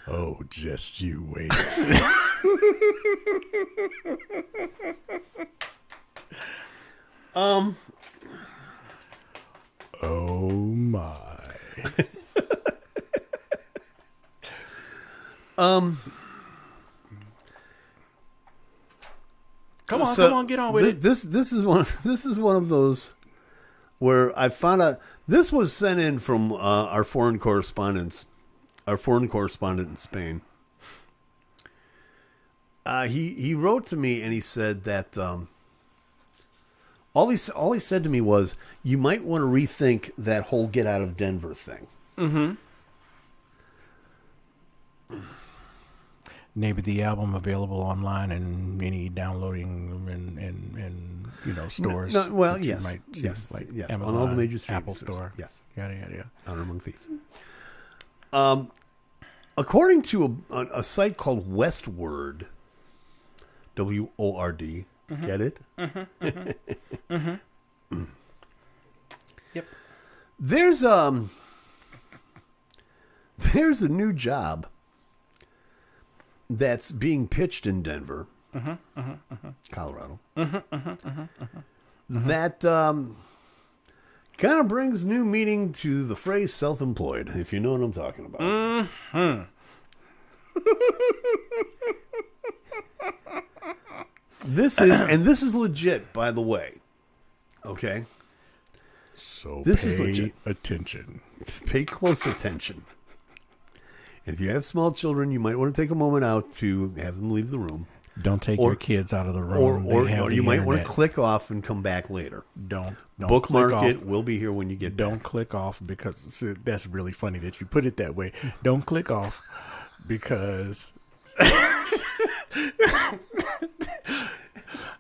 [SPEAKER 2] Oh, just you wait. Oh my. Come on, get on with it.
[SPEAKER 1] This is one of those where I found out this was sent in from our foreign correspondent in Spain. He wrote to me and he said that all he said to me was, you might want to rethink that whole get out of Denver thing.
[SPEAKER 2] Mm-hmm. Name of the album available online and any downloading and stores.
[SPEAKER 1] Well,
[SPEAKER 2] that you
[SPEAKER 1] yes,
[SPEAKER 2] might see,
[SPEAKER 1] yes,
[SPEAKER 2] like
[SPEAKER 1] yes,
[SPEAKER 2] Amazon,
[SPEAKER 1] on all the major streaming
[SPEAKER 2] Apple
[SPEAKER 1] services.
[SPEAKER 2] Store.
[SPEAKER 1] Yes,
[SPEAKER 2] Yada yada yada.
[SPEAKER 1] Honor Among Thieves. According to a site called Westword, WORD, get it?
[SPEAKER 2] Yep.
[SPEAKER 1] There's a new job that's being pitched in Denver, Colorado. That kind of brings new meaning to the phrase self-employed, if you know what I'm talking about. This is legit, by the way. Okay?
[SPEAKER 2] So
[SPEAKER 1] This is legit.
[SPEAKER 2] attention.
[SPEAKER 1] Pay close attention. If you have small children, you might want to take a moment out to have them leave the room.
[SPEAKER 2] Don't take your kids out of the room.
[SPEAKER 1] Or you might want to click off and come back later.
[SPEAKER 2] Don't
[SPEAKER 1] Bookmark
[SPEAKER 2] click
[SPEAKER 1] it.
[SPEAKER 2] off.
[SPEAKER 1] We'll be here when you get
[SPEAKER 2] Don't
[SPEAKER 1] back.
[SPEAKER 2] click off because that's really funny that you put it that way. Don't click off because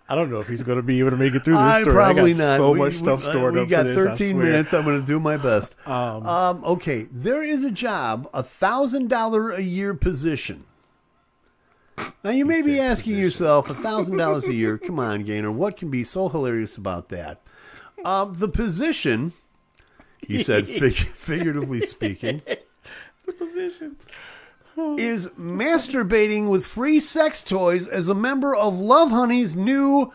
[SPEAKER 2] I don't know if he's going to be able to make it through this story.
[SPEAKER 1] Probably
[SPEAKER 2] I got
[SPEAKER 1] not.
[SPEAKER 2] so much stuff stored
[SPEAKER 1] we
[SPEAKER 2] up
[SPEAKER 1] got
[SPEAKER 2] for this.
[SPEAKER 1] 13 minutes. I'm going to do my best. Okay, there is a job, $1,000 a year position. Now you may be asking yourself, $1,000 a year. Come on, Gainer. What can be so hilarious about that? The position, he said, figuratively speaking,
[SPEAKER 2] The position.
[SPEAKER 1] is masturbating with free sex toys as a member of Love Honey's new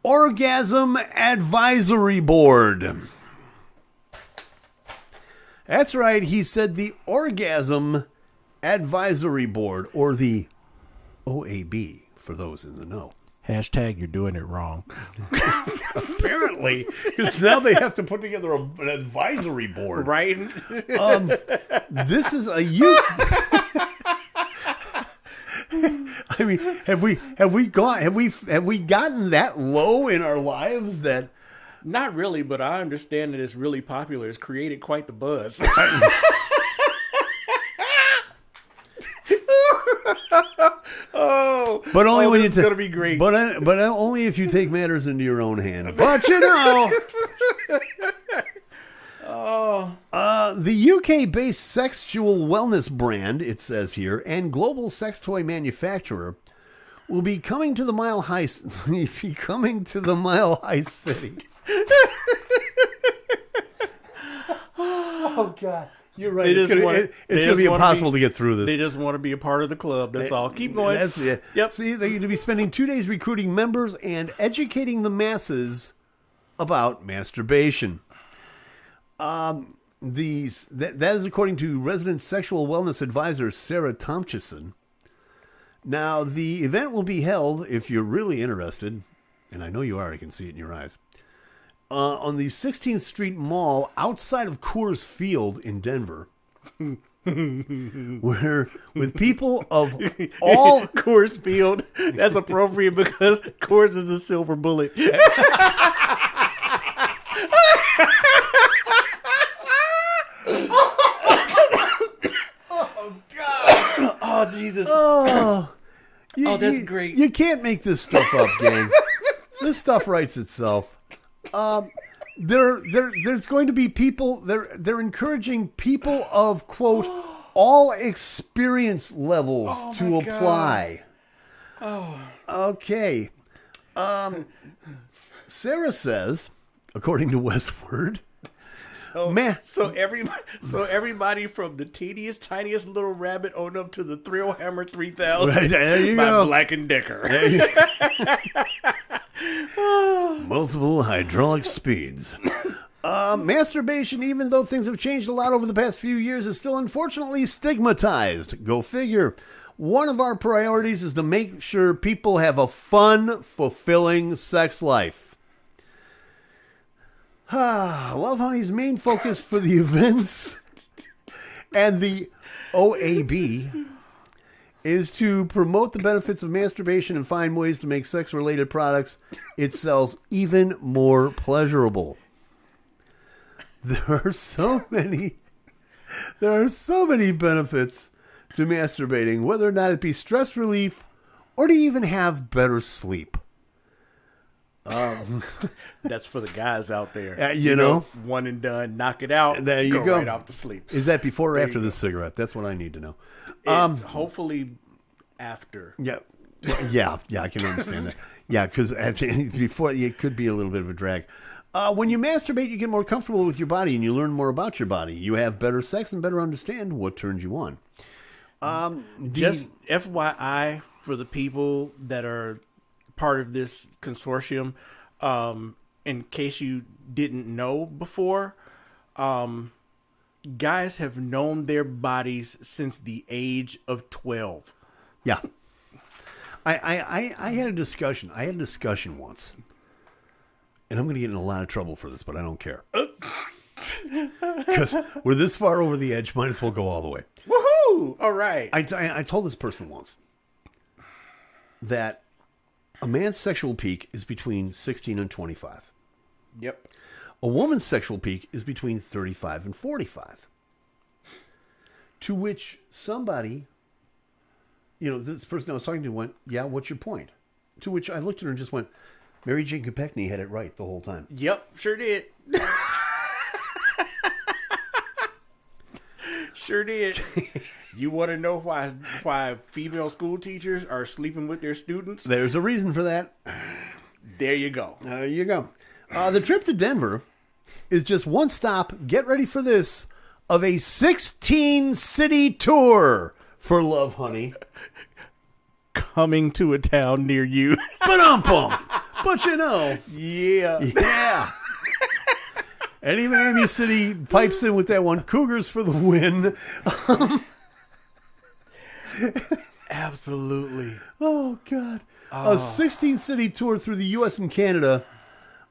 [SPEAKER 1] Orgasm Advisory Board. That's right, he said the Orgasm Advisory Board, or the OAB, for those in the know.
[SPEAKER 2] Hashtag you're doing it wrong.
[SPEAKER 1] Apparently, because now they have to put together an advisory board.
[SPEAKER 2] Right?
[SPEAKER 1] This is a youth. I mean, have we gotten that low in our lives that?
[SPEAKER 2] Not really, but I understand that it's really popular. It's created quite the buzz.
[SPEAKER 1] But only when
[SPEAKER 2] this is gonna be great.
[SPEAKER 1] But only if you take matters into your own hand. But you know. The UK-based sexual wellness brand, it says here, and global sex toy manufacturer will be coming to the Mile High City. Oh God. You're right. It's going to be impossible to get through this.
[SPEAKER 2] They just want to be a part of the club. That's all. Keep going.
[SPEAKER 1] That's it.
[SPEAKER 2] Yep.
[SPEAKER 1] See, they're going to be spending 2 days recruiting members and educating the masses about masturbation. That is according to resident sexual wellness advisor Sarah Tompkison. Now, the event will be held, if you're really interested, and I know you are, I can see it in your eyes, on the 16th Street Mall outside of Coors Field in Denver, where with people of all
[SPEAKER 2] Coors Field. That's appropriate because Coors is a silver bullet. Oh Jesus!
[SPEAKER 1] Oh,
[SPEAKER 2] that's great.
[SPEAKER 1] You can't make this stuff up, gang. This stuff writes itself. There's going to be people. They're encouraging people of quote all experience levels to apply.
[SPEAKER 2] Oh,
[SPEAKER 1] okay. Sarah says, according to Westword,
[SPEAKER 2] so everybody from the tiniest little rabbit on up to the Thrill Hammer 3000
[SPEAKER 1] right, there you
[SPEAKER 2] by
[SPEAKER 1] go.
[SPEAKER 2] Black and Decker.
[SPEAKER 1] Multiple hydraulic speeds. Masturbation, even though things have changed a lot over the past few years, is still unfortunately stigmatized. Go figure. One of our priorities is to make sure people have a fun, fulfilling sex life. Love Honey's main focus for the events and the OAB is to promote the benefits of masturbation and find ways to make sex-related products it sells even more pleasurable. There are so many benefits to masturbating, whether or not it be stress relief or to even have better sleep.
[SPEAKER 2] That's for the guys out there.
[SPEAKER 1] You know?
[SPEAKER 2] One and done, knock it out.
[SPEAKER 1] There you go.
[SPEAKER 2] Right off to sleep.
[SPEAKER 1] Is that before or
[SPEAKER 2] There
[SPEAKER 1] after
[SPEAKER 2] you
[SPEAKER 1] the
[SPEAKER 2] go.
[SPEAKER 1] cigarette? That's what I need to know.
[SPEAKER 2] Hopefully after.
[SPEAKER 1] Yeah. Yeah, I can understand that. Yeah, because before it could be a little bit of a drag. When you masturbate, you get more comfortable with your body and you learn more about your body. You have better sex and better understand what turns you on.
[SPEAKER 2] Just FYI for the people that are part of this consortium, in case you didn't know before, guys have known their bodies since the age of 12.
[SPEAKER 1] Yeah. I had a discussion. I had a discussion once. And I'm going to get in a lot of trouble for this, but I don't care. Because we're this far over the edge, might as well go all the way.
[SPEAKER 2] Woohoo! All right.
[SPEAKER 1] I told this person once that a man's sexual peak is between 16 and 25.
[SPEAKER 2] Yep.
[SPEAKER 1] A woman's sexual peak is between 35 and 45. To which somebody, this person I was talking to went, yeah, what's your point? To which I looked at her and just went, Mary Jane Kopechne had it right the whole time.
[SPEAKER 2] Yep, sure did. Sure did. You want to know why female school teachers are sleeping with their students?
[SPEAKER 1] There's a reason for that.
[SPEAKER 2] There you go.
[SPEAKER 1] There you go. The trip to Denver is just one stop, get ready for this, of a 16-city tour for Love Honey.
[SPEAKER 2] Coming to a town near you.
[SPEAKER 1] Ba-dum-bum. But
[SPEAKER 2] Yeah.
[SPEAKER 1] yeah. And even Amy City pipes in with that one, Cougars for the win.
[SPEAKER 2] Absolutely.
[SPEAKER 1] Oh, God. A 16-city tour through the U.S. and Canada.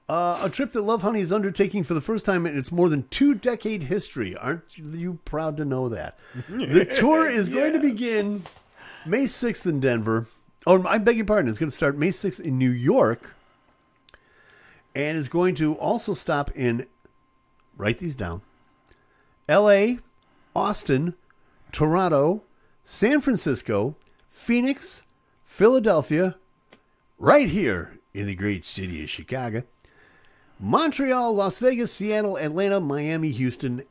[SPEAKER 1] A trip that Love Honey is undertaking for the first time in its more than 2-decade history. Aren't you proud to know that? The tour is going to begin May 6th in Denver. Oh, I beg your pardon. It's going to start May 6th in New York. And is going to also stop in, write these down, L.A., Austin, Toronto, San Francisco, Phoenix, Philadelphia, right here in the great city of Chicago, Montreal, Las Vegas, Seattle, Atlanta, Miami, Houston,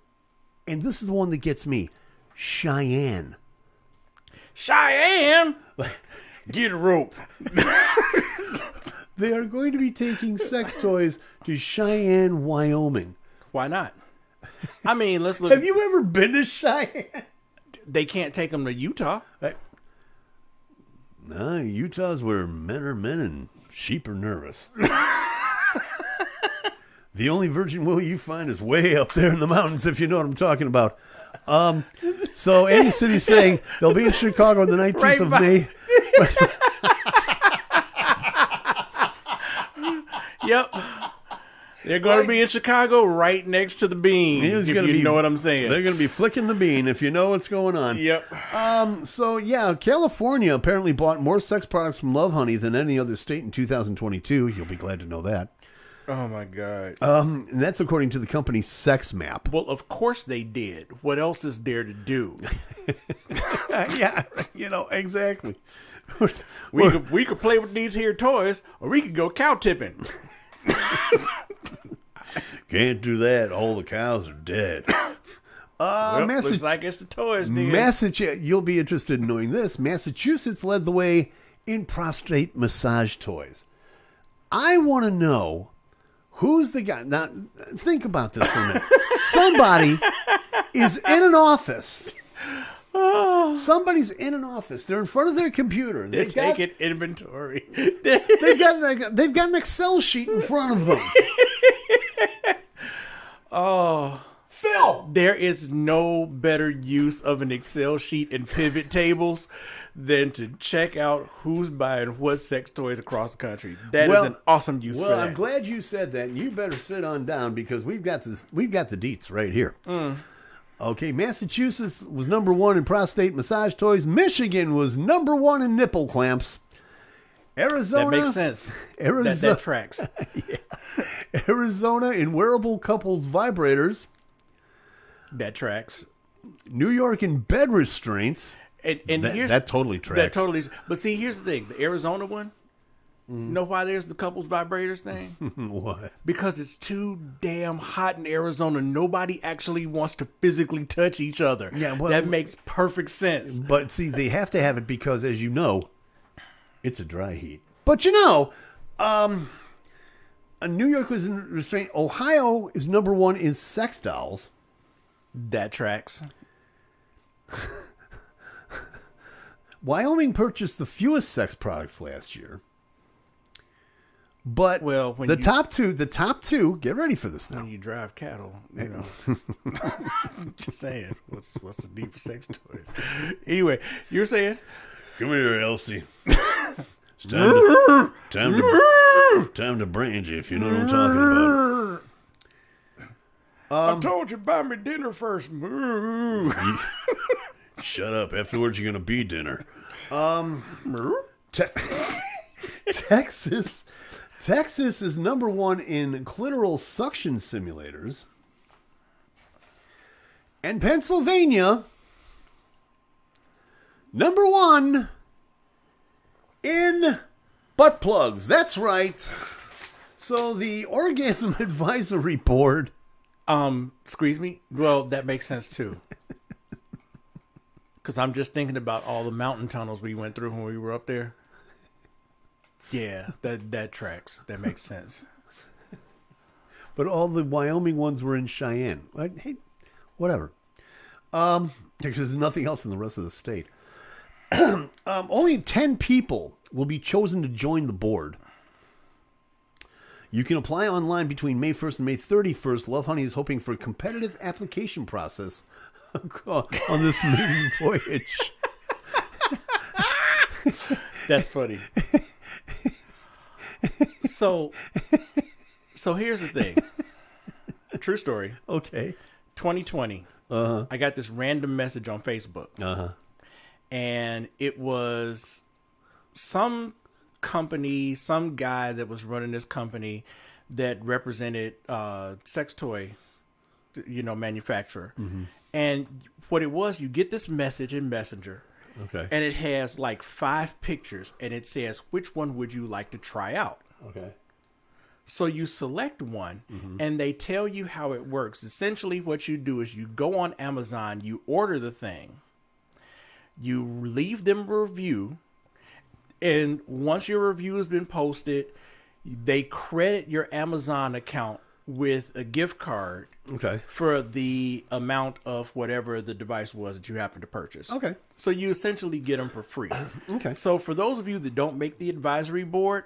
[SPEAKER 1] and this is the one that gets me, Cheyenne.
[SPEAKER 2] Cheyenne! Get a rope.
[SPEAKER 1] They are going to be taking sex toys to Cheyenne, Wyoming.
[SPEAKER 2] Why not? I mean, let's look.
[SPEAKER 1] Have you ever been to Cheyenne?
[SPEAKER 2] They can't take them to Utah.
[SPEAKER 1] No, Utah's where men are men and sheep are nervous. The only virgin will you find is way up there in the mountains, if you know what I'm talking about. So Amy City's saying they'll be in Chicago on the 19th of May.
[SPEAKER 2] Yep. They're going to be in Chicago right next to the bean, if you know what I'm saying.
[SPEAKER 1] They're going to be flicking the bean, if you know what's going on.
[SPEAKER 2] Yep.
[SPEAKER 1] So, yeah, California apparently bought more sex products from Love Honey than any other state in 2022. You'll be glad to know that.
[SPEAKER 2] Oh, my God.
[SPEAKER 1] And that's according to the company's Sex Map.
[SPEAKER 2] Well, of course they did. What else is there to do?
[SPEAKER 1] Yeah, exactly.
[SPEAKER 2] We could play with these here toys, or we could go cow tipping.
[SPEAKER 1] Can't do that. All the cows are dead.
[SPEAKER 2] Looks like it's the toys, dude.
[SPEAKER 1] Massachusetts, you'll be interested in knowing this. Massachusetts led the way in prostate massage toys. I want to know who's the guy. Now, think about this for a minute. Somebody is in an office. Somebody's in an office. They're in front of their computer.
[SPEAKER 2] They're taking inventory.
[SPEAKER 1] They've got an Excel sheet in front of them.
[SPEAKER 2] Oh,
[SPEAKER 1] Phil!
[SPEAKER 2] There is no better use of an Excel sheet and pivot tables than to check out who's buying what sex toys across the country. That is an awesome use for that.
[SPEAKER 1] Well, I'm glad you said that. And you better sit on down because we've got the deets right here. Okay, Massachusetts was number 1 in prostate massage toys. Michigan was number 1 in nipple clamps. Arizona.
[SPEAKER 2] That makes sense. That tracks.
[SPEAKER 1] Yeah. Arizona in wearable couples vibrators.
[SPEAKER 2] That tracks.
[SPEAKER 1] New York in bed restraints.
[SPEAKER 2] And
[SPEAKER 1] that totally tracks.
[SPEAKER 2] But see, here's the thing: the Arizona one, Know why there's the couples vibrators thing?
[SPEAKER 1] What?
[SPEAKER 2] Because it's too damn hot in Arizona. Nobody actually wants to physically touch each other.
[SPEAKER 1] Yeah, well,
[SPEAKER 2] that makes perfect sense.
[SPEAKER 1] But see, they have to have it because, as you know, it's a dry heat. But New York was in restraint. Ohio is number 1 in sex dolls.
[SPEAKER 2] That tracks.
[SPEAKER 1] Wyoming purchased the fewest sex products last year. But the top two, get ready for this now.
[SPEAKER 2] When you drive cattle, just saying, what's the need for sex toys? Anyway, you're saying,
[SPEAKER 1] come here, Elsie. It's time to brand you, if you know what I'm talking about.
[SPEAKER 2] I told you buy me dinner first.
[SPEAKER 1] Shut up. Afterwards, you're gonna be dinner. Texas is number 1 in clitoral suction simulators. And Pennsylvania, number 1 in butt plugs. That's right. So the Orgasm Advisory Board.
[SPEAKER 2] Excuse me? Well, that makes sense too. Because I'm just thinking about all the mountain tunnels we went through when we were up there. Yeah, that tracks. That makes sense.
[SPEAKER 1] But all the Wyoming ones were in Cheyenne. Like, hey, whatever. Because there's nothing else in the rest of the state. Only 10 people will be chosen to join the board. You can apply online between May 1st and May 31st. Love Honey is hoping for a competitive application process on this maiden voyage.
[SPEAKER 2] That's funny. So here's the thing. True story.
[SPEAKER 1] Okay.
[SPEAKER 2] 2020. I got this random message on Facebook. And it was some company, some guy that was running this company that represented sex toy, manufacturer. Mm-hmm. And what it was, you get this message in Messenger.
[SPEAKER 1] Okay.
[SPEAKER 2] And it has like 5 pictures, and it says, which one would you like to try out?
[SPEAKER 1] Okay.
[SPEAKER 2] So you select one, and they tell you how it works. Essentially, what you do is you go on Amazon, you order the thing, you leave them a review, and once your review has been posted, they credit your Amazon account with a gift card.
[SPEAKER 1] Okay.
[SPEAKER 2] For the amount of whatever the device was that you happen to purchase.
[SPEAKER 1] Okay.
[SPEAKER 2] So you essentially get them for free.
[SPEAKER 1] Okay.
[SPEAKER 2] So for those of you that don't make the advisory board,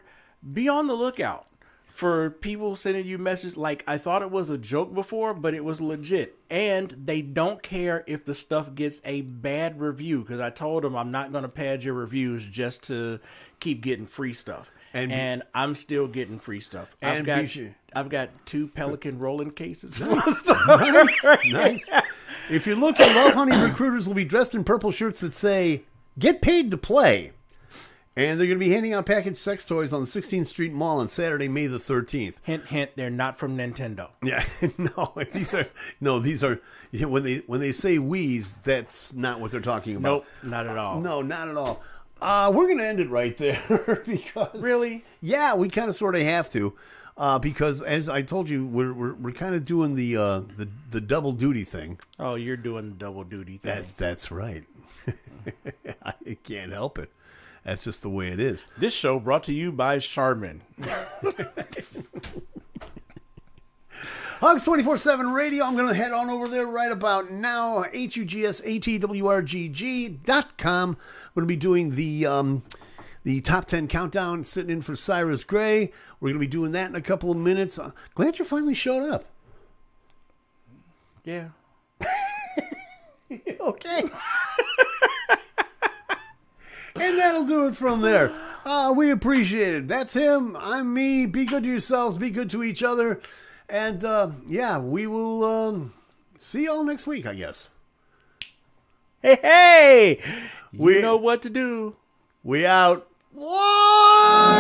[SPEAKER 2] be on the lookout for people sending you messages like, I thought it was a joke before, but it was legit. And they don't care if the stuff gets a bad review, because I told them I'm not going to pad your reviews just to keep getting free stuff. And I'm still getting free stuff. I've got 2 Pelican rolling cases full of stuff.
[SPEAKER 1] Nice. If you're looking, Love Honey recruiters will be dressed in purple shirts that say, "Get paid to play." And they're going to be handing out packaged sex toys on the 16th Street Mall on Saturday, May the 13th.
[SPEAKER 2] Hint, hint, they're not from Nintendo.
[SPEAKER 1] Yeah, these are when they say Wii's, that's not what they're talking about.
[SPEAKER 2] Nope, not at all.
[SPEAKER 1] No, not at all. We're going to end it right there because
[SPEAKER 2] really,
[SPEAKER 1] yeah, we kind of sort of have to because as I told you, we're kind of doing the double duty thing.
[SPEAKER 2] Oh, you're doing the double duty thing.
[SPEAKER 1] That's right. I can't help it. That's just the way it is.
[SPEAKER 2] This show brought to you by Charmin.
[SPEAKER 1] Hugs 24/7 Radio. I'm going to head on over there right about now. HUGSATWRGG.com. I'm going to be doing the top 10 countdown, sitting in for Cyrus Gray. We're going to be doing that in a couple of minutes. Glad you finally showed up.
[SPEAKER 2] Yeah.
[SPEAKER 1] Okay. And that'll do it from there. We appreciate it. That's him. I'm me. Be good to yourselves. Be good to each other. And, we will see y'all next week, I guess.
[SPEAKER 2] Hey! You know what to do.
[SPEAKER 1] We out. Whoa!